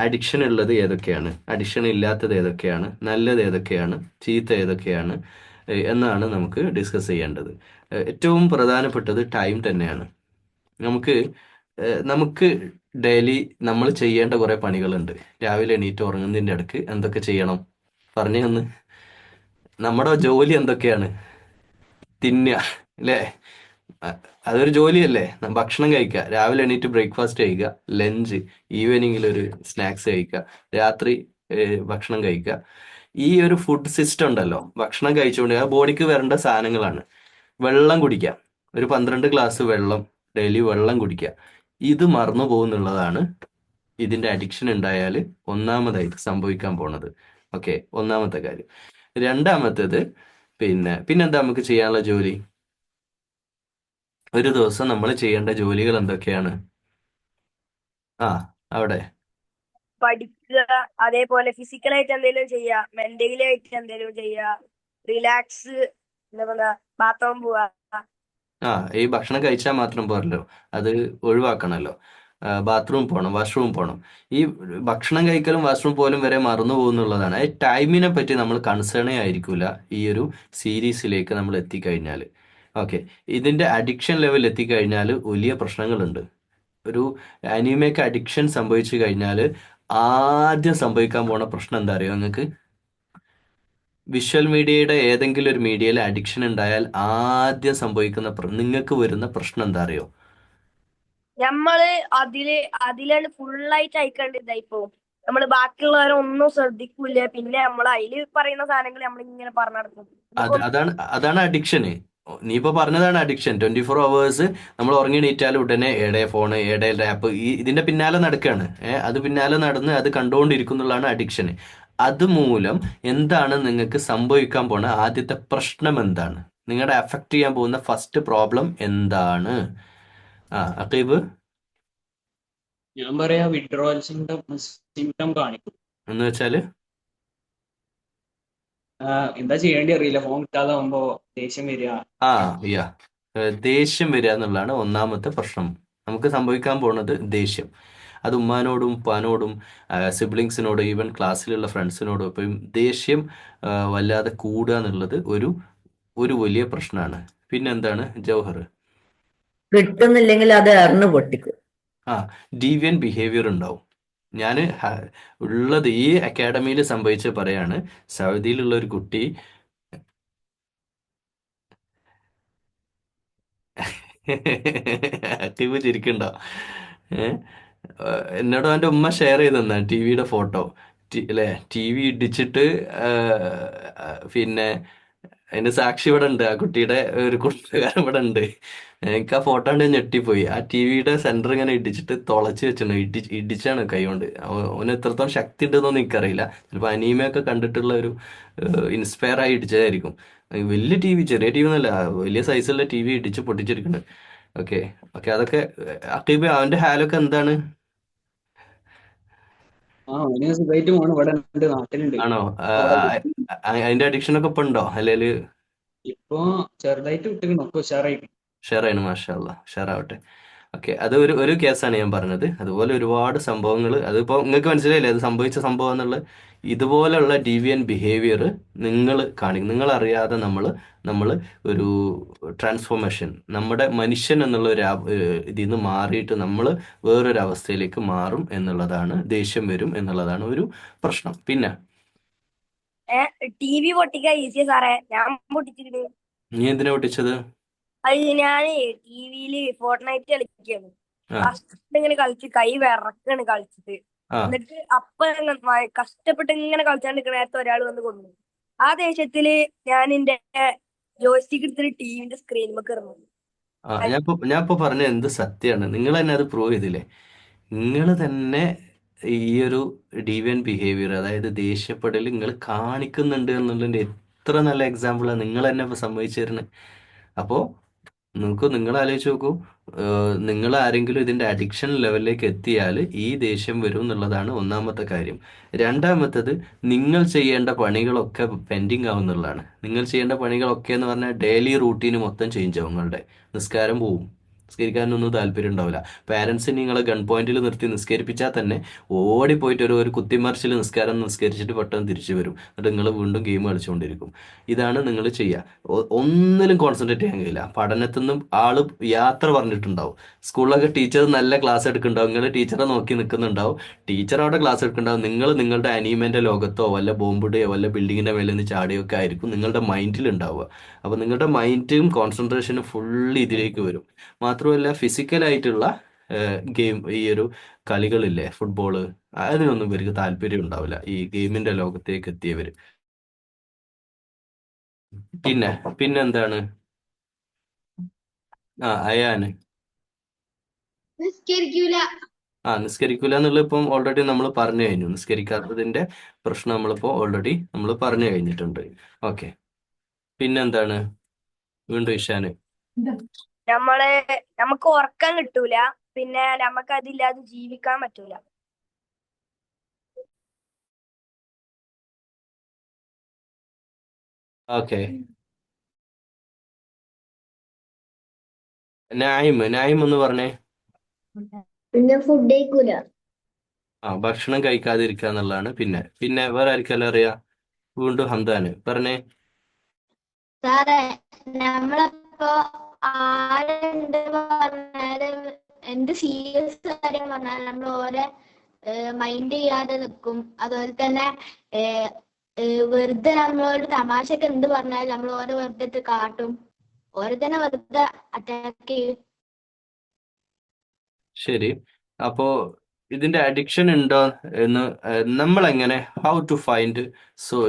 അഡിക്ഷൻ ഉള്ളത് ഏതൊക്കെയാണ്, അഡിക്ഷൻ ഇല്ലാത്തത് ഏതൊക്കെയാണ്, നല്ലത് ഏതൊക്കെയാണ്, ചീത്ത ഏതൊക്കെയാണ് എന്നാണ് നമുക്ക് ഡിസ്കസ് ചെയ്യേണ്ടത്. ഏറ്റവും പ്രധാനപ്പെട്ടത് ടൈം തന്നെയാണ്. നമുക്ക് ഡെയിലി നമ്മൾ ചെയ്യേണ്ട കുറേ പണികളുണ്ട്. രാവിലെ എണീറ്റ് ഉറങ്ങുന്നതിൻ്റെ ഇടയ്ക്ക് എന്തൊക്കെ ചെയ്യണം പറഞ്ഞു തന്ന്. നമ്മുടെ ജോലി എന്തൊക്കെയാണ്? തിന്നുക അല്ലേ? അതൊരു ജോലിയല്ലേ. ഭക്ഷണം കഴിക്കുക, രാവിലെ എണീറ്റ് ബ്രേക്ക്ഫാസ്റ്റ് കഴിക്കുക, ലഞ്ച്, ഈവനിങ്ങിൽ ഒരു സ്നാക്സ് കഴിക്കുക, രാത്രി ഭക്ഷണം കഴിക്കുക. ഈ ഒരു ഫുഡ് സിസ്റ്റം ഉണ്ടല്ലോ, ഭക്ഷണം കഴിച്ചുകൊണ്ട് ആ ബോഡിക്ക് വരേണ്ട സാധനങ്ങളാണ്. വെള്ളം കുടിക്കുക, ഒരു 12 ഗ്ലാസ് വെള്ളം ഡെയിലി വെള്ളം കുടിക്കുക. ഇത് മറന്നു പോകുന്നുള്ളതാണ് ഇതിന്റെ അഡിക്ഷൻ ഉണ്ടായാൽ ഒന്നാമതായിട്ട് സംഭവിക്കാൻ പോണത്. ഓക്കെ, ഒന്നാമത്തെ കാര്യം. രണ്ടാമത്തേത് പിന്നെന്താ നമുക്ക് ചെയ്യാനുള്ള ജോലി? ഒരു ദിവസം നമ്മൾ ചെയ്യേണ്ട ജോലികൾ എന്തൊക്കെയാണ്? അവിടെ പഠിക്കുക, അതേപോലെ ഫിസിക്കലായിട്ട് എന്തെങ്കിലും ചെയ്യുക, മെന്റലി ആയിട്ട് എന്തെങ്കിലും ചെയ്യുക, റിലാക്സ്, എന്താ പറയാ, ബാത്റൂം പോവുക. ഈ ഭക്ഷണം കഴിച്ചാൽ മാത്രം പോരല്ലോ, അത് ഒഴിവാക്കണമല്ലോ. ബാത്റൂം പോകണം, വാഷ്റൂം പോകണം. ഈ ഭക്ഷണം കഴിക്കലും വാഷ്റൂം പോലും വരെ മറന്നു പോകുന്നുള്ളതാണ്. ടൈമിനെ പറ്റി നമ്മൾ കൺസേണേ ആയിരിക്കില്ല ഈ ഒരു സീരീസിലേക്ക് നമ്മൾ എത്തിക്കഴിഞ്ഞാൽ. ഓക്കെ, ഇതിന്റെ അഡിക്ഷൻ ലെവൽ എത്തിക്കഴിഞ്ഞാൽ വലിയ പ്രശ്നങ്ങളുണ്ട്. ഒരു അനിമയ്ക്ക് അഡിക്ഷൻ സംഭവിച്ചു കഴിഞ്ഞാൽ ആദ്യം സംഭവിക്കാൻ പോണ പ്രശ്നം എന്താ അറിയോ നിങ്ങൾക്ക്? വിഷ്വൽ മീഡിയയുടെ ഏതെങ്കിലും ഒരു മീഡിയയിൽ അഡിക്ഷൻ ഉണ്ടായാൽ ആദ്യം സംഭവിക്കുന്ന നിങ്ങൾക്ക് വരുന്ന പ്രശ്നം എന്താ അറിയോ? നമ്മള് അതിലാണ് ഫുള്ളായിട്ട് അയക്കേണ്ടത്. ഇതായിപ്പോ നമ്മള് ബാക്കിയുള്ളവരെ ഒന്നും ശ്രദ്ധിക്കൂല. പിന്നെ നമ്മൾ അതില് പറയുന്ന സാധനങ്ങൾ നമ്മൾ ഇങ്ങനെ പറഞ്ഞു നടക്കും. അതാണ് അഡിക്ഷന്. നീ ഇപ്പൊ പറഞ്ഞതാണ് അഡിക്ഷൻ. 24 hours നമ്മൾ ഉറങ്ങി എണീറ്റാൽ ഉടനെ ഏടെ ഫോണ്, ഏടെ ലാപ്പ്, ഇതിന്റെ പിന്നാലെ നടക്കുകയാണ്. അത് പിന്നാലെ നടന്ന് അത് കണ്ടുകൊണ്ടിരിക്കുന്നുള്ളതാണ് അഡിക്ഷന്. അതുമൂലം എന്താണ് നിങ്ങൾക്ക് സംഭവിക്കാൻ പോണ ആദ്യത്തെ പ്രശ്നം എന്താണ്? നിങ്ങളുടെ അഫക്റ്റ് ചെയ്യാൻ പോകുന്ന ഫസ്റ്റ് പ്രോബ്ലം എന്താണ്? അഖീബ്, ഞാൻ പറയാ വിഡ്രോവൽ സിംറ്റം കാണിക്കും. എന്ന് വെച്ചാല് എന്താ ചെയ്യേണ്ടി അറിയില്ല, ഫോൺ കിട്ടാതാവുമ്പോ ദേഷ്യം വരിക. ദേഷ്യം വരിക എന്നുള്ളതാണ് ഒന്നാമത്തെ പ്രശ്നം. നമുക്ക് സംഭവിക്കാൻ പോകുന്നത് ദേഷ്യം. അത് ഉമ്മാനോടും ഉപ്പാനോടും സിബ്ലിങ്സിനോടും ഈവൻ ക്ലാസ്സിലുള്ള ഫ്രണ്ട്സിനോടും ഇപ്പം ദേഷ്യം വല്ലാതെ കൂടുക എന്നുള്ളത് ഒരു വലിയ പ്രശ്നമാണ്. പിന്നെന്താണ് ജൗഹർ? കിട്ടുന്നില്ലെങ്കിൽ അത് എറിഞ്ഞു പൊട്ടിക്കും. ഡീവിയൻ ബിഹേവിയർ ഉണ്ടാവും. ഞാൻ ഉള്ളത് ഈ അക്കാഡമിയിൽ സംഭവിച്ച പറയാണ്. സൗദിയിലുള്ള ഒരു കുട്ടി അക്റ്റീവ് ചിരിക്കണ്ടോ? എന്നോട് അവൻ്റെ ഉമ്മ ഷെയർ ചെയ്ത് തന്നാ ടിവിയുടെ ഫോട്ടോ അല്ലേ. ടി വി ഇടിച്ചിട്ട് പിന്നെ അതിന്റെ സാക്ഷി ഇവിടെ ഉണ്ട്. ആ കുട്ടിയുടെ ഒരു കൂട്ടുകാരൻ ഇവിടെ ഉണ്ട്. എനിക്ക് ആ ഫോട്ടോ കണ്ട് ഞെട്ടിപ്പോയി. ആ ടി വിയുടെ സെന്റർ ഇങ്ങനെ ഇടിച്ചിട്ട് തുളച്ച് വെച്ചിട്ടുണ്ട്. ഇടിച്ചാണ് കൈ കൊണ്ട്. അവന് എത്രത്തോളം ശക്തി ഉണ്ടെന്നൊന്നും എനിക്കറിയില്ല. ചിലപ്പോൾ അനീമയൊക്കെ കണ്ടിട്ടുള്ള ഒരു ഇൻസ്പയർ ആയി ഇടിച്ചതായിരിക്കും. വലിയ ടി വി, ചെറിയ ടി വി എന്നല്ല, വലിയ സൈസുള്ള ടി വി ഇടിച്ച് പൊട്ടിച്ചിരിക്കുന്നുണ്ട്. ഓക്കെ, അതൊക്കെ അക്കീബ് അവന്റെ ഹാലൊക്കെ എന്താണ്? അവന് സുഖമായിട്ട് പോണ്, ഇവിടെ ഉണ്ട്, നാട്ടിലുണ്ട്. ആണോ? അതിന്റെ അഡിക്ഷൻ ഒക്കെ ഇപ്പൊ ഉണ്ടോ? അല്ലെങ്കിൽ ഇപ്പൊ ചെറുതായിട്ട് വിട്ടിരിക്കണം, ഒക്കെ ഉഷാറായിട്ട്. ഷെയറാണ്. മാഷാ അല്ലാ, ഷെയറാവട്ടെ. ഓക്കെ, അത് ഒരു കേസാണ് ഞാൻ പറഞ്ഞത്. അതുപോലെ ഒരുപാട് സംഭവങ്ങൾ, അതിപ്പോ നിങ്ങൾക്ക് മനസ്സിലായില്ലേ അത് സംഭവിച്ച സംഭവം എന്നുള്ളത്. ഇതുപോലെയുള്ള ഡീവിയൻ ബിഹേവിയർ നിങ്ങൾ അറിയാതെ നമ്മൾ ഒരു ട്രാൻസ്ഫോർമേഷൻ, നമ്മുടെ മനുഷ്യൻ എന്നുള്ള ഇതിൽ നിന്ന് മാറിയിട്ട് നമ്മൾ വേറൊരു അവസ്ഥയിലേക്ക് മാറും എന്നുള്ളതാണ്. ദേഷ്യം വരും എന്നുള്ളതാണ് ഒരു പ്രശ്നം. പിന്നെ ടി വി പൊട്ടിക്കാൻ ഈസിയാ സാറേ, ഞാൻ പൊട്ടിച്ചിട്ടുണ്ട്. നീ എന്തിനാ പൊട്ടിച്ചത്? അത് ഞാന് ടിവിയില് ഫോർട്ട്നൈറ്റ് കളിക്കുകയാണ്. ആ കഷ്ടപ്പെട്ട് ഇങ്ങനെ കളിച്ച് കൈ വിറക്കാണ് കളിച്ചിട്ട്. ആ എന്നിട്ട് കഷ്ടപ്പെട്ട് ഇങ്ങനെ കളിച്ചാണ്ടിരിക്കണ നേരത്തെ ഒരാൾ വന്ന് കൊന്നു. ആ ദേഷ്യത്തില് ഞാൻ എന്റെ ജോയ്സ്റ്റിക്ക് എടുത്തിട്ട് ടിവിന്റെ സ്ക്രീനിൽ കയറുന്നു. ഞാൻ ഇപ്പൊ പറഞ്ഞ എന്ത് സത്യമാണ്, നിങ്ങൾ തന്നെ അത് പ്രൂവ് ചെയ്തില്ലേ. നിങ്ങൾ തന്നെ ഈ ഒരു ഡീവിയൻ ബിഹേവിയർ, അതായത് ദേഷ്യപ്പെടൽ നിങ്ങൾ കാണിക്കുന്നുണ്ട് എന്നുള്ളതിന്റെ എത്ര നല്ല എക്സാമ്പിളാണ് നിങ്ങൾ തന്നെ ഇപ്പൊ സമ്മതിച്ചു തരുന്നത്. അപ്പോൾ നിങ്ങൾ ആലോചിച്ച് നോക്കൂ, നിങ്ങൾ ആരെങ്കിലും ഇതിന്റെ അഡിക്ഷൻ ലെവലിലേക്ക് എത്തിയാൽ ഈ ദേഷ്യം വരും എന്നുള്ളതാണ് ഒന്നാമത്തെ കാര്യം. രണ്ടാമത്തത്, നിങ്ങൾ ചെയ്യേണ്ട പണികളൊക്കെ പെൻഡിങ് ആവുന്നുള്ളതാണ്. നിങ്ങൾ ചെയ്യേണ്ട പണികളൊക്കെ എന്ന് പറഞ്ഞാൽ ഡെയിലി റൂട്ടീന് മൊത്തം ചേഞ്ച് ആവും. നിങ്ങളുടെ നിസ്കാരം പോവും, നിസ്കരിക്കാനൊന്നും താല്പര്യം ഉണ്ടാവില്ല. പാരൻസ് നിങ്ങളെ ഗൺ പോയിന്റിൽ നിർത്തി നിസ്കരിപ്പിച്ചാൽ തന്നെ ഓടിപ്പോയിട്ട് ഒരു കുത്തിമറിച്ചിൽ നിസ്കാരം നിസ്കരിച്ചിട്ട് പെട്ടെന്ന് തിരിച്ചു വരും. എന്നിട്ട് നിങ്ങൾ വീണ്ടും ഗെയിം കളിച്ചുകൊണ്ടിരിക്കും. ഇതാണ് നിങ്ങൾ ചെയ്യുക. ഒന്നിലും കോൺസെൻട്രേറ്റ് ചെയ്യാൻ കഴിയില്ല. പഠനത്തിൽ നിന്നും ആള് യാത്ര പറഞ്ഞിട്ടുണ്ടാവും. സ്കൂളിലൊക്കെ ടീച്ചർ നല്ല ക്ലാസ് എടുക്കുന്നുണ്ടാവും, നിങ്ങൾ ടീച്ചറെ നോക്കി നിൽക്കുന്നുണ്ടാവും. ടീച്ചർ അവിടെ ക്ലാസ് എടുക്കുന്നുണ്ടാവും, നിങ്ങൾ നിങ്ങളുടെ അനീമന്റെ ലോകത്തോ വല്ല ബോംബിടെയോ വല്ല ബിൽഡിങ്ങിന്റെ മേലെ നിന്ന് ചാടിയൊക്കെ ആയിരിക്കും നിങ്ങളുടെ മൈൻഡിൽ ഉണ്ടാവുക. അപ്പൊ നിങ്ങളുടെ മൈൻഡും കോൺസെൻട്രേഷനും ഫുള്ള് ഇതിലേക്ക് വരും. മാത്രമല്ല ഫിസിക്കലായിട്ടുള്ള ഗെയിം, ഈ ഒരു കളികളില്ലേ ഫുട്ബോള്, അതിനൊന്നും ഇവർക്ക് താല്പര്യം ഉണ്ടാവില്ല ഈ ഗെയിമിന്റെ ലോകത്തേക്ക് എത്തിയവര്. പിന്നെന്താണ് അയാന് നിസ്കരിക്കൂല. നിസ്കരിക്കൂല എന്നുള്ളത് ഇപ്പം ഓൾറെഡി നമ്മൾ പറഞ്ഞു കഴിഞ്ഞു. നിസ്കരിക്കാത്തതിന്റെ പ്രശ്നം നമ്മളിപ്പോ ഓൾറെഡി നമ്മൾ പറഞ്ഞു കഴിഞ്ഞിട്ടുണ്ട്. ഓക്കെ, പിന്നെന്താണ് വീണ്ടും ഇഷാന്? നമുക്ക് ഉറക്കം കിട്ടൂല, പിന്നെ നമുക്ക് അതില്ലാതെ ജീവിക്കാൻ പറ്റൂല. ഓക്കെ, നായിം എന്ന് പറഞ്ഞേ. പിന്നെ ഫുഡ് കഴിക്കൂല. ഭക്ഷണം കഴിക്കാതിരിക്കുക എന്നുള്ളതാണ്. പിന്നെ വേറെ ആർക്കെല്ലാം അറിയാ? വീണ്ടും ഹംദാന് പറഞ്ഞേ. സാറേ, നമ്മളിപ്പോ ആരുണ്ട് പറഞ്ഞാലും എന്ത് സീരിയസ് കാര്യം പറഞ്ഞാലും നമ്മൾ ഓരോ മൈൻഡ് ചെയ്യാതെ നിൽക്കും. അതുപോലെ തന്നെ വെറുതെ നമ്മളോട് തമാശക്ക് എന്ത് പറഞ്ഞാലും നമ്മൾ ഓരോ വെറുതെ കാട്ടും. ഓരോ തന്നെ വെറുതെ അറ്റാക്ക് ചെയ്യും. ശരി, അപ്പോ ഇതിന്റെ അഡിക്ഷൻ ഉണ്ടോ എന്ന് നമ്മൾ എങ്ങനെ, how to find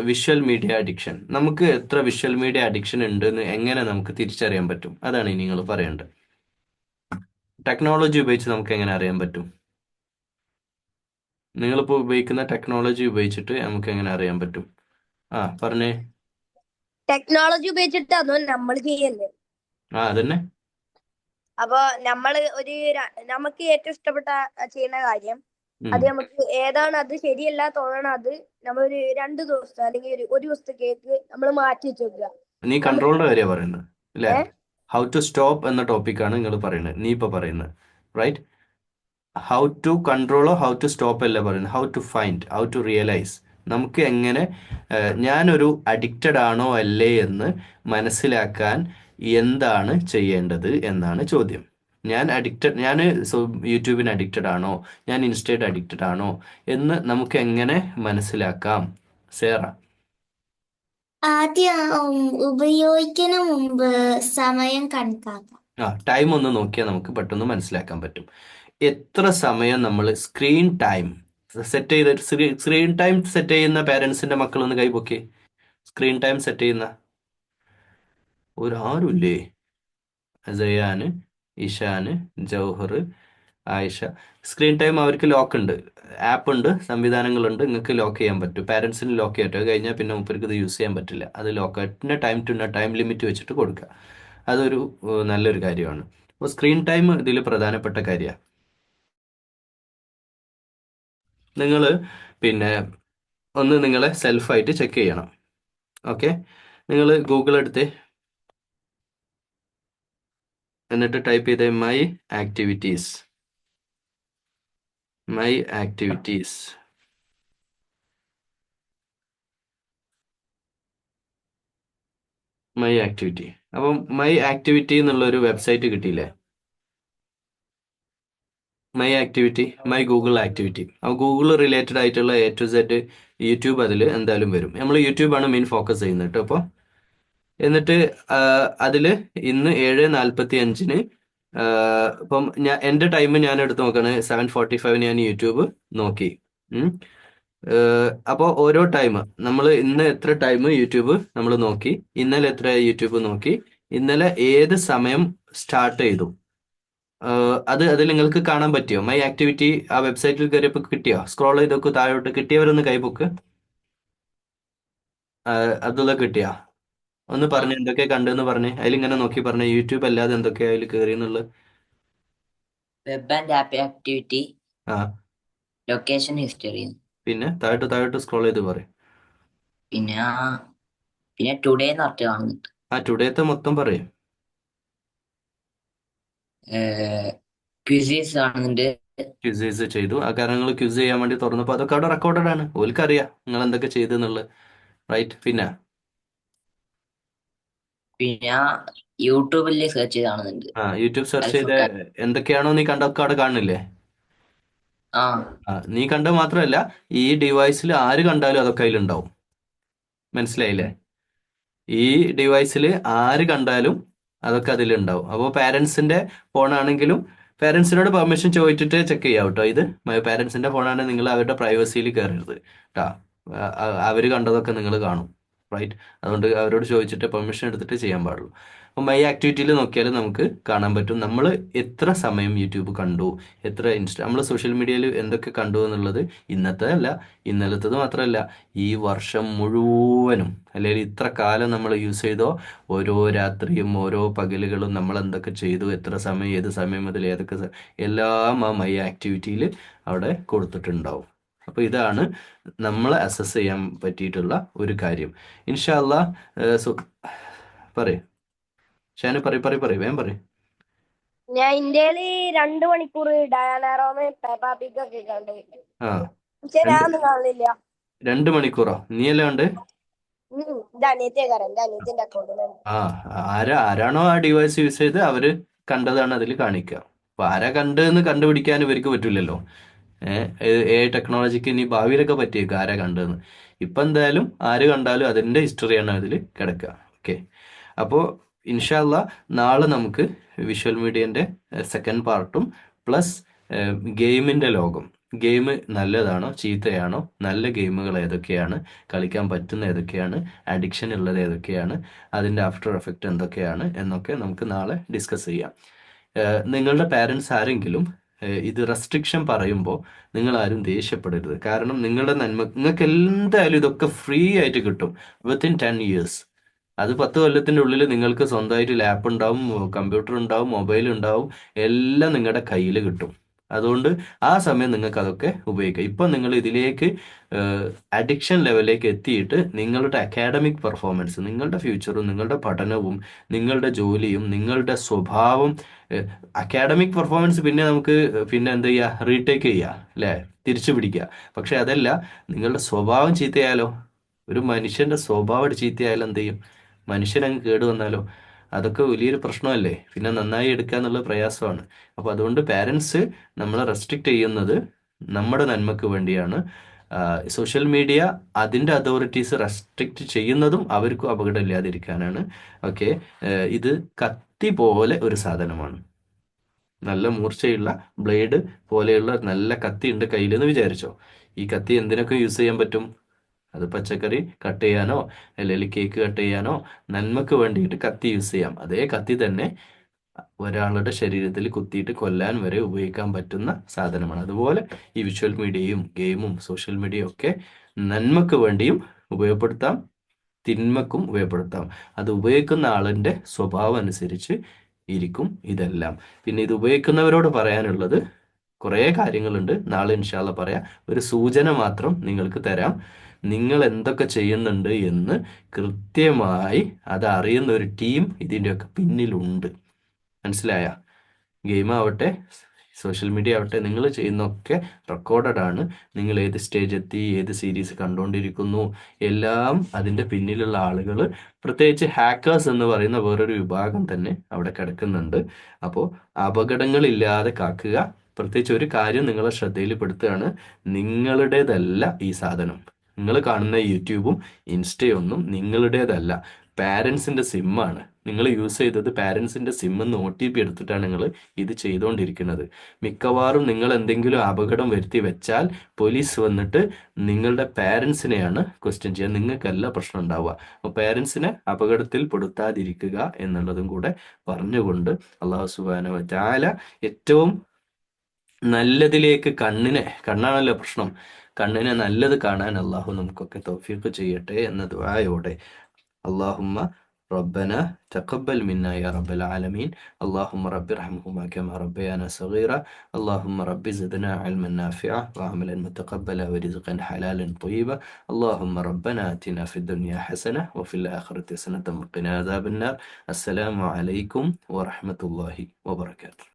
visual media addiction, നമുക്ക് എത്ര വിഷ്വൽ മീഡിയ അഡിക്ഷൻ ഉണ്ട് എന്ന് എങ്ങനെ നമുക്ക് തിരിച്ചറിയാൻ പറ്റും? അതാണ് ഇനി നിങ്ങൾ പറയേണ്ടത്. ടെക്നോളജി ഉപയോഗിച്ച് നമുക്ക് എങ്ങനെ അറിയാൻ പറ്റും? നിങ്ങളിപ്പോൾ ഉപയോഗിക്കുന്ന ടെക്നോളജി ഉപയോഗിച്ചിട്ട് നമുക്ക് എങ്ങനെ അറിയാൻ പറ്റും? പറഞ്ഞേ. ടെക്നോളജി ഉപയോഗിച്ചിട്ട് അതും നമ്മൾ ചെയ്യല്ലേ. അതന്നെ. അപ്പൊ നമുക്ക് ഏറ്റവും ഇഷ്ടപ്പെട്ട ചെയ്യുന്ന കാര്യം അത് നമുക്ക് ഏതാണ് അത് ശരിയല്ല തോന്നണ അത് നമ്മളൊരു 2 ദിവസം അല്ലെങ്കിൽ ഒരു ദിവസത്തേക്ക് നമ്മൾ മാറ്റി വെച്ച് വെക്കുക. നീ കൺട്രോളിന്റെ കാര്യമാണ് പറയുന്നത് അല്ലേ? ഹൗ ടു സ്റ്റോപ്പ് എന്ന ടോപ്പിക്കാണ് നിങ്ങൾ പറയുന്നത്, നീ ഇപ്പൊ പറയുന്നത്, റൈറ്റ്? ഹൗ ടു കൺട്രോളോ ഹൗ ടു സ്റ്റോപ്പ് അല്ല പറയുന്നത്, how to find, how to realise. നമുക്ക് എങ്ങനെ ഞാനൊരു അഡിക്റ്റഡ് ആണോ അല്ലേ എന്ന് മനസ്സിലാക്കാൻ എന്താണ് ചെയ്യേണ്ടത് എന്നാണ് ചോദ്യം. ഞാൻ യൂട്യൂബിന് അഡിക്റ്റഡ് ആണോ, ഞാൻ ഇൻസ്റ്റയുടെ അഡിക്റ്റഡ് ആണോ എന്ന് നമുക്ക് എങ്ങനെ മനസ്സിലാക്കാം? സേറ. ആദ്യം ഉപയോഗിക്കുന്ന മുമ്പ് സമയം കണക്കാക്കാം. ടൈം ഒന്ന് നോക്കിയാൽ നമുക്ക് പെട്ടെന്ന് മനസ്സിലാക്കാൻ പറ്റും. എത്ര സമയം നമ്മൾ സ്ക്രീൻ ടൈം സെറ്റ് ചെയ്യുന്ന പാരൻസിന്റെ മക്കളൊന്ന് കൈപൊക്കി. സ്ക്രീൻ ടൈം സെറ്റ് ചെയ്യുന്ന ആരുമില്ലേ? സയാന്, ഇഷാന്, ജൗഹർ, ആയിഷ. സ്ക്രീൻ ടൈം അവർക്ക് ലോക്ക് ഉണ്ട്, ആപ്പ് ഉണ്ട്, സംവിധാനങ്ങളുണ്ട്. നിങ്ങൾക്ക് ലോക്ക് ചെയ്യാൻ പറ്റും, പാരൻസിന് ലോക്ക് ചെയ്യാൻ പറ്റും. അത് കഴിഞ്ഞാൽ പിന്നെ മൂപ്പർക്ക് ഇത് യൂസ് ചെയ്യാൻ പറ്റില്ല. അത് ലോക്ക് ഇന്ന ടൈം ലിമിറ്റ് വെച്ചിട്ട് കൊടുക്കുക. അതൊരു നല്ലൊരു കാര്യമാണ്. അപ്പോൾ സ്ക്രീൻ ടൈം ഇതിൽ പ്രധാനപ്പെട്ട കാര്യമാണ്. നിങ്ങൾ പിന്നെ ഒന്ന് നിങ്ങളെ സെൽഫായിട്ട് ചെക്ക് ചെയ്യണം. ഓക്കെ, നിങ്ങൾ ഗൂഗിൾ എടുത്ത് എന്നിട്ട് ടൈപ്പ് ചെയ്ത മൈ ആക്ടിവിറ്റീസ്. My activity. അപ്പം മൈ ആക്ടിവിറ്റി എന്നുള്ള ഒരു വെബ്സൈറ്റ് കിട്ടിയില്ലേ? My activity, my Google activity. അപ്പോൾ ഗൂഗിൾ റിലേറ്റഡ് ആയിട്ടുള്ള A to Z യൂട്യൂബ് അതിൽ എന്തായാലും വരും. നമ്മൾ യൂട്യൂബാണ് മെയിൻ ഫോക്കസ് ചെയ്യുന്നത് കേട്ടോ. അപ്പോൾ എന്നിട്ട് അതിൽ ഇന്ന് 7:45 ഇപ്പം എൻ്റെ ടൈം ഞാൻ എടുത്ത് നോക്കുകയാണ്. 7:45 ഞാൻ യൂട്യൂബ് നോക്കി. അപ്പോൾ ഓരോ ടൈം നമ്മൾ ഇന്ന് എത്ര ടൈം യൂട്യൂബ് നമ്മൾ നോക്കി, ഇന്നലെ എത്ര യൂട്യൂബ് നോക്കി, ഇന്നലെ ഏത് സമയം സ്റ്റാർട്ട് ചെയ്തു, അതിൽ നിങ്ങൾക്ക് കാണാൻ പറ്റിയോ? മൈ ആക്ടിവിറ്റി ആ വെബ്സൈറ്റിൽ കയറിയപ്പോൾ കിട്ടിയോ? സ്ക്രോൾ ചെയ്തൊക്കെ താഴോട്ട് കിട്ടിയവരൊന്ന് കൈബുക്ക് അതുള്ള കിട്ടിയാ? ഒന്ന് പറഞ്ഞ് എന്തൊക്കെ കണ്ടെന്ന് പറഞ്ഞ് അതിലിങ്ങനെ നോക്കി പറഞ്ഞ യൂട്യൂബ് അല്ലാതെ എന്തൊക്കെയാ അതിൽ കയറി എന്നുള്ളത്. വെബ് ആൻഡ് ആപ്പ് ആക്ടിവിറ്റി, ആ ലൊക്കേഷൻ ഹിസ്റ്ററി, പിന്നെ താഴോട്ട് സ്ക്രോൾ ചെയ്ത് പറയും. പിന്നെ പിന്നെ ടുഡേ എന്ന് പറഞ്ഞിട്ട് കാണുന്നുണ്ട്. ആ ടുഡേത്തെ മൊത്തം പറയും. ക്വിസീസ് കാണുന്നുണ്ട്. ക്യൂസേഴ്സ് ചെയ്തു. ആ കാര്യങ്ങൾ ക്യൂസ് ചെയ്യാൻ വേണ്ടി തുറന്നപ്പോൾ അതൊക്കെ അവിടെ റെക്കോർഡഡ് ആണ്. ഓൽക്കറിയാം നിങ്ങൾ എന്തൊക്കെ ചെയ്തെന്നുള്ളത്. റൈറ്റ്. പിന്നെ പിന്നെ യൂട്യൂബിൽ സെർച്ച് ചെയ്ത് കാണുന്നുണ്ട്. യൂട്യൂബ് സെർച്ച് ചെയ്ത് എന്തൊക്കെയാണോ നീ കണ്ടൊക്കെ അവിടെ കാണില്ലേ? ആ നീ കണ്ടത് മാത്രമല്ല, ഈ ഡിവൈസിൽ ആര് കണ്ടാലും അതൊക്കെ അതിലുണ്ടാവും. മനസ്സിലായില്ലേ? ഈ ഡിവൈസിൽ ആര് കണ്ടാലും അതൊക്കെ അതിലുണ്ടാവും. അപ്പോൾ പാരൻസിന്റെ ഫോണാണെങ്കിലും പാരൻസിനോട് പെർമിഷൻ ചോദിച്ചിട്ട് ചെക്ക് ചെയ്യാം കേട്ടോ. ഇത് പാരൻസിന്റെ ഫോണാണെങ്കിൽ നിങ്ങൾ അവരുടെ പ്രൈവസിയിൽ കയറരുത് കേട്ടോ. അവർ കണ്ടതൊക്കെ നിങ്ങൾ കാണും. റൈറ്റ്. അതുകൊണ്ട് അവരോട് ചോദിച്ചിട്ട് പെർമിഷൻ എടുത്തിട്ട് ചെയ്യാൻ പാടുള്ളൂ. അപ്പോൾ മൈ ആക്ടിവിറ്റിയിൽ നോക്കിയാൽ നമുക്ക് കാണാൻ പറ്റും നമ്മൾ എത്ര സമയം യൂട്യൂബ് കണ്ടു, എത്ര നമ്മൾ സോഷ്യൽ മീഡിയയിൽ എന്തൊക്കെ കണ്ടു എന്നുള്ളത്. ഇന്നത്തെ അല്ല, ഇന്നലത്തത് മാത്രമല്ല, ഈ വർഷം മുഴുവനും അല്ലെങ്കിൽ ഇത്ര കാലം നമ്മൾ യൂസ് ചെയ്തോ ഓരോ രാത്രിയും ഓരോ പകലുകളും നമ്മൾ എന്തൊക്കെ ചെയ്തു, എത്ര സമയം, ഏത് സമയം മുതൽ ഏതൊക്കെ എല്ലാം ആ മൈ ആക്ടിവിറ്റിയിൽ അവിടെ കൊടുത്തിട്ടുണ്ടാവും. അപ്പോൾ ഇതാണ് നമ്മളെ അസസ് ചെയ്യാൻ പറ്റിയിട്ടുള്ള ഒരു കാര്യം. ഇൻഷാ അല്ലാ. പറയ് ഷാനു, പറയും വേഗം പറയും. ഞാൻ ഇന്ത്യയില് 2 മണിക്കൂർ ഡയാനാറോമ് പേപ്പാ പിഗ് ഒക്കെ കണ്ടു. ആ പക്ഷെ ഞാനൊന്നും കാണില്ല. 2 മണിക്കൂറോ? നീ എല്ലാം ഉണ്ട്? ഇത് അനിയത്തിന്റെ അക്കൗണ്ടിലാണ്. ആരാണോ ആ ഡിവൈസ് യൂസ് ചെയ്ത് അവര് കണ്ടതാണ് അതിൽ കാണിക്കുക. അപ്പൊ ആരാ കണ്ടെന്ന് കണ്ടുപിടിക്കാൻ ഇവർക്ക് പറ്റില്ലല്ലോ. ടെക്നോളജിക്ക് ഇനി ഭാവിയിലൊക്കെ പറ്റിയേക്കും ആരാ കണ്ടതെന്ന്. ഇപ്പൊ എന്തായാലും ആര് കണ്ടാലും അതിന്റെ ഹിസ്റ്ററിയാണ് അതിൽ കിടക്കുക. ഓക്കെ. അപ്പോൾ ഇൻഷാല്ല നാളെ നമുക്ക് വിഷ്വൽ മീഡിയന്റെ സെക്കൻഡ് പാർട്ടും പ്ലസ് ഗെയിമിന്റെ ലോകം, ഗെയിം നല്ലതാണോ ചീത്തയാണോ, നല്ല ഗെയിമുകൾ ഏതൊക്കെയാണ്, കളിക്കാൻ പറ്റുന്ന ഏതൊക്കെയാണ്, അഡിക്ഷൻ ഉള്ളത് ഏതൊക്കെയാണ്, അതിൻ്റെ ആഫ്റ്റർ എഫക്റ്റ് എന്തൊക്കെയാണ് എന്നൊക്കെ നമുക്ക് നാളെ ഡിസ്കസ് ചെയ്യാം. നിങ്ങളുടെ പാരൻസ് ആരെങ്കിലും ഇത് റെസ്ട്രിക്ഷൻ പറയുമ്പോൾ നിങ്ങൾ ആരും ദേഷ്യപ്പെടരുത്. കാരണം നിങ്ങളുടെ നന്മ, നിങ്ങൾക്ക് എന്തായാലും ഇതൊക്കെ ഫ്രീ ആയിട്ട് കിട്ടും വിത്തിൻ 10 years. അത് 10 കൊല്ലത്തിൻ്റെ ഉള്ളിൽ നിങ്ങൾക്ക് സ്വന്തമായിട്ട് ലാപ്പ് ഉണ്ടാവും, കമ്പ്യൂട്ടർ ഉണ്ടാവും, മൊബൈൽ ഉണ്ടാവും, എല്ലാം നിങ്ങളുടെ കയ്യിൽ കിട്ടും. അതുകൊണ്ട് ആ സമയം നിങ്ങൾക്ക് അതൊക്കെ ഉപയോഗിക്കാം. ഇപ്പം നിങ്ങൾ ഇതിലേക്ക് അഡിക്ഷൻ ലെവലിലേക്ക് എത്തിയിട്ട് നിങ്ങളുടെ അക്കാഡമിക് പെർഫോമൻസ്, നിങ്ങളുടെ ഫ്യൂച്ചറും നിങ്ങളുടെ പഠനവും നിങ്ങളുടെ ജോലിയും നിങ്ങളുടെ സ്വഭാവം, അക്കാഡമിക് പെർഫോമൻസ് പിന്നെ നമുക്ക് പിന്നെ എന്ത് ചെയ്യുക, റീടേക്ക് ചെയ്യുക അല്ലേ, തിരിച്ചു പിടിക്കുക. പക്ഷെ അതല്ല, നിങ്ങളുടെ സ്വഭാവം ചീത്തയായാലോ, ഒരു മനുഷ്യന്റെ സ്വഭാവം ചീത്തയായാലും എന്ത് ചെയ്യും, മനുഷ്യൻ അങ്ങ് കേടുവന്നാലോ, അതൊക്കെ വലിയൊരു പ്രശ്നമല്ലേ. പിന്നെ നന്നായി എടുക്കുക എന്നുള്ള പ്രയാസമാണ്. അപ്പോൾ അതുകൊണ്ട് പാരൻസ് നമ്മളെ റെസ്ട്രിക്റ്റ് ചെയ്യുന്നത് നമ്മുടെ നന്മക്ക് വേണ്ടിയാണ്. സോഷ്യൽ മീഡിയ അതിൻ്റെ അതോറിറ്റീസ് റെസ്ട്രിക്റ്റ് ചെയ്യുന്നതും അവർക്കും അപകടമില്ലാതിരിക്കാനാണ്. ഓക്കെ. ഇത് കത്തി പോലെ ഒരു സാധനമാണ്, നല്ല മൂർച്ചയുള്ള ബ്ലേഡ് പോലെയുള്ള നല്ല കത്തി ഉണ്ട് കയ്യിലെന്ന് വിചാരിച്ചോ. ഈ കത്തി എന്തിനൊക്കെ യൂസ് ചെയ്യാൻ പറ്റും? അത് പച്ചക്കറി കട്ട് ചെയ്യാനോ അല്ലെങ്കിൽ കേക്ക് കട്ട് ചെയ്യാനോ നന്മക്ക് വേണ്ടിയിട്ട് കത്തി യൂസ് ചെയ്യാം. അതേ കത്തി തന്നെ ഒരാളുടെ ശരീരത്തിൽ കുത്തിയിട്ട് കൊല്ലാൻ വരെ ഉപയോഗിക്കാൻ പറ്റുന്ന സാധനമാണ്. അതുപോലെ ഈ വിഷ്വൽ മീഡിയയും ഗെയിമും സോഷ്യൽ മീഡിയയും ഒക്കെ നന്മക്ക് വേണ്ടിയും ഉപയോഗപ്പെടുത്താം, തിന്മക്കും ഉപയോഗപ്പെടുത്താം. അത് ഉപയോഗിക്കുന്ന ആളിൻ്റെ സ്വഭാവം അനുസരിച്ച് ഇരിക്കും ഇതെല്ലാം. പിന്നെ ഇത് ഉപയോഗിക്കുന്നവരോട് പറയാനുള്ളത് കുറേ കാര്യങ്ങളുണ്ട്, നാളെ ഇൻഷാല്ല പറയാം. ഒരു സൂചന മാത്രം നിങ്ങൾക്ക് തരാം. നിങ്ങൾ എന്തൊക്കെ ചെയ്യുന്നുണ്ട് എന്ന് കൃത്യമായി അത് അറിയുന്ന ഒരു ടീം ഇതിൻ്റെയൊക്കെ പിന്നിലുണ്ട്. മനസ്സിലായ? ഗെയിം ആവട്ടെ സോഷ്യൽ മീഡിയ ആവട്ടെ, നിങ്ങൾ ചെയ്യുന്നതൊക്കെ റെക്കോർഡഡ് ആണ്. നിങ്ങൾ ഏത് സ്റ്റേജ് എത്തി, ഏത് സീരീസ് കണ്ടുകൊണ്ടിരിക്കുന്നു, എല്ലാം അതിൻ്റെ പിന്നിലുള്ള ആളുകൾ, പ്രത്യേകിച്ച് ഹാക്കേഴ്സ് എന്ന് പറയുന്ന വേറൊരു വിഭാഗം തന്നെ അവിടെ കിടക്കുന്നുണ്ട്. അപ്പോൾ അപകടങ്ങളില്ലാതെ കാക്കുക. പ്രത്യേകിച്ച് ഒരു കാര്യം നിങ്ങളെ ശ്രദ്ധയിൽപ്പെടുത്തുകയാണ്, നിങ്ങളുടേതല്ല ഈ സാധനം. നിങ്ങൾ കാണുന്ന യൂട്യൂബും ഇൻസ്റ്റയൊന്നും നിങ്ങളുടേതല്ല. പാരൻസിൻ്റെ സിമ്മാണ്. നിങ്ങൾ യൂസ് ചെയ്തത് പാരൻസിൻ്റെ സിമ്മെന്ന് OTP എടുത്തിട്ടാണ് നിങ്ങൾ ഇത് ചെയ്തുകൊണ്ടിരിക്കുന്നത്. മിക്കവാറും നിങ്ങൾ എന്തെങ്കിലും അപകടം വരുത്തി വെച്ചാൽ പോലീസ് വന്നിട്ട് നിങ്ങളുടെ പാരൻസിനെയാണ് ക്വസ്റ്റ്യൻ ചെയ്യുക, നിങ്ങൾക്കല്ല പ്രശ്നം ഉണ്ടാവുക. അപ്പോൾ പാരൻസിനെ അപകടത്തിൽ പെടുത്താതിരിക്കുക എന്നുള്ളതും കൂടെ പറഞ്ഞുകൊണ്ട് അല്ലാഹു സുബ്ഹാനഹു വ തആല ഏറ്റവും നല്ലതിലേക്ക് കണ്ണാണല്ലോ പ്രശ്നം, കണ്ണിനെ നല്ലത് കാണാൻ അള്ളാഹു നമുക്കൊക്കെ തൗഫീഖ് ചെയ്യട്ടെ എന്ന ദുആയോടെ اللهم ربنا تقبل منا يا رب العالمين. اللهم رب ارحمهما كما ربيانا صغيرا. اللهم رب زدنا علما نافعا وعملا متقبلا ورزقا حلالا طيبا. اللهم ربنا آتنا في الدنيا حسنة وفي الآخرة حسنة وقنا عذاب النار. السلام عليكم ورحمة الله وبركاته.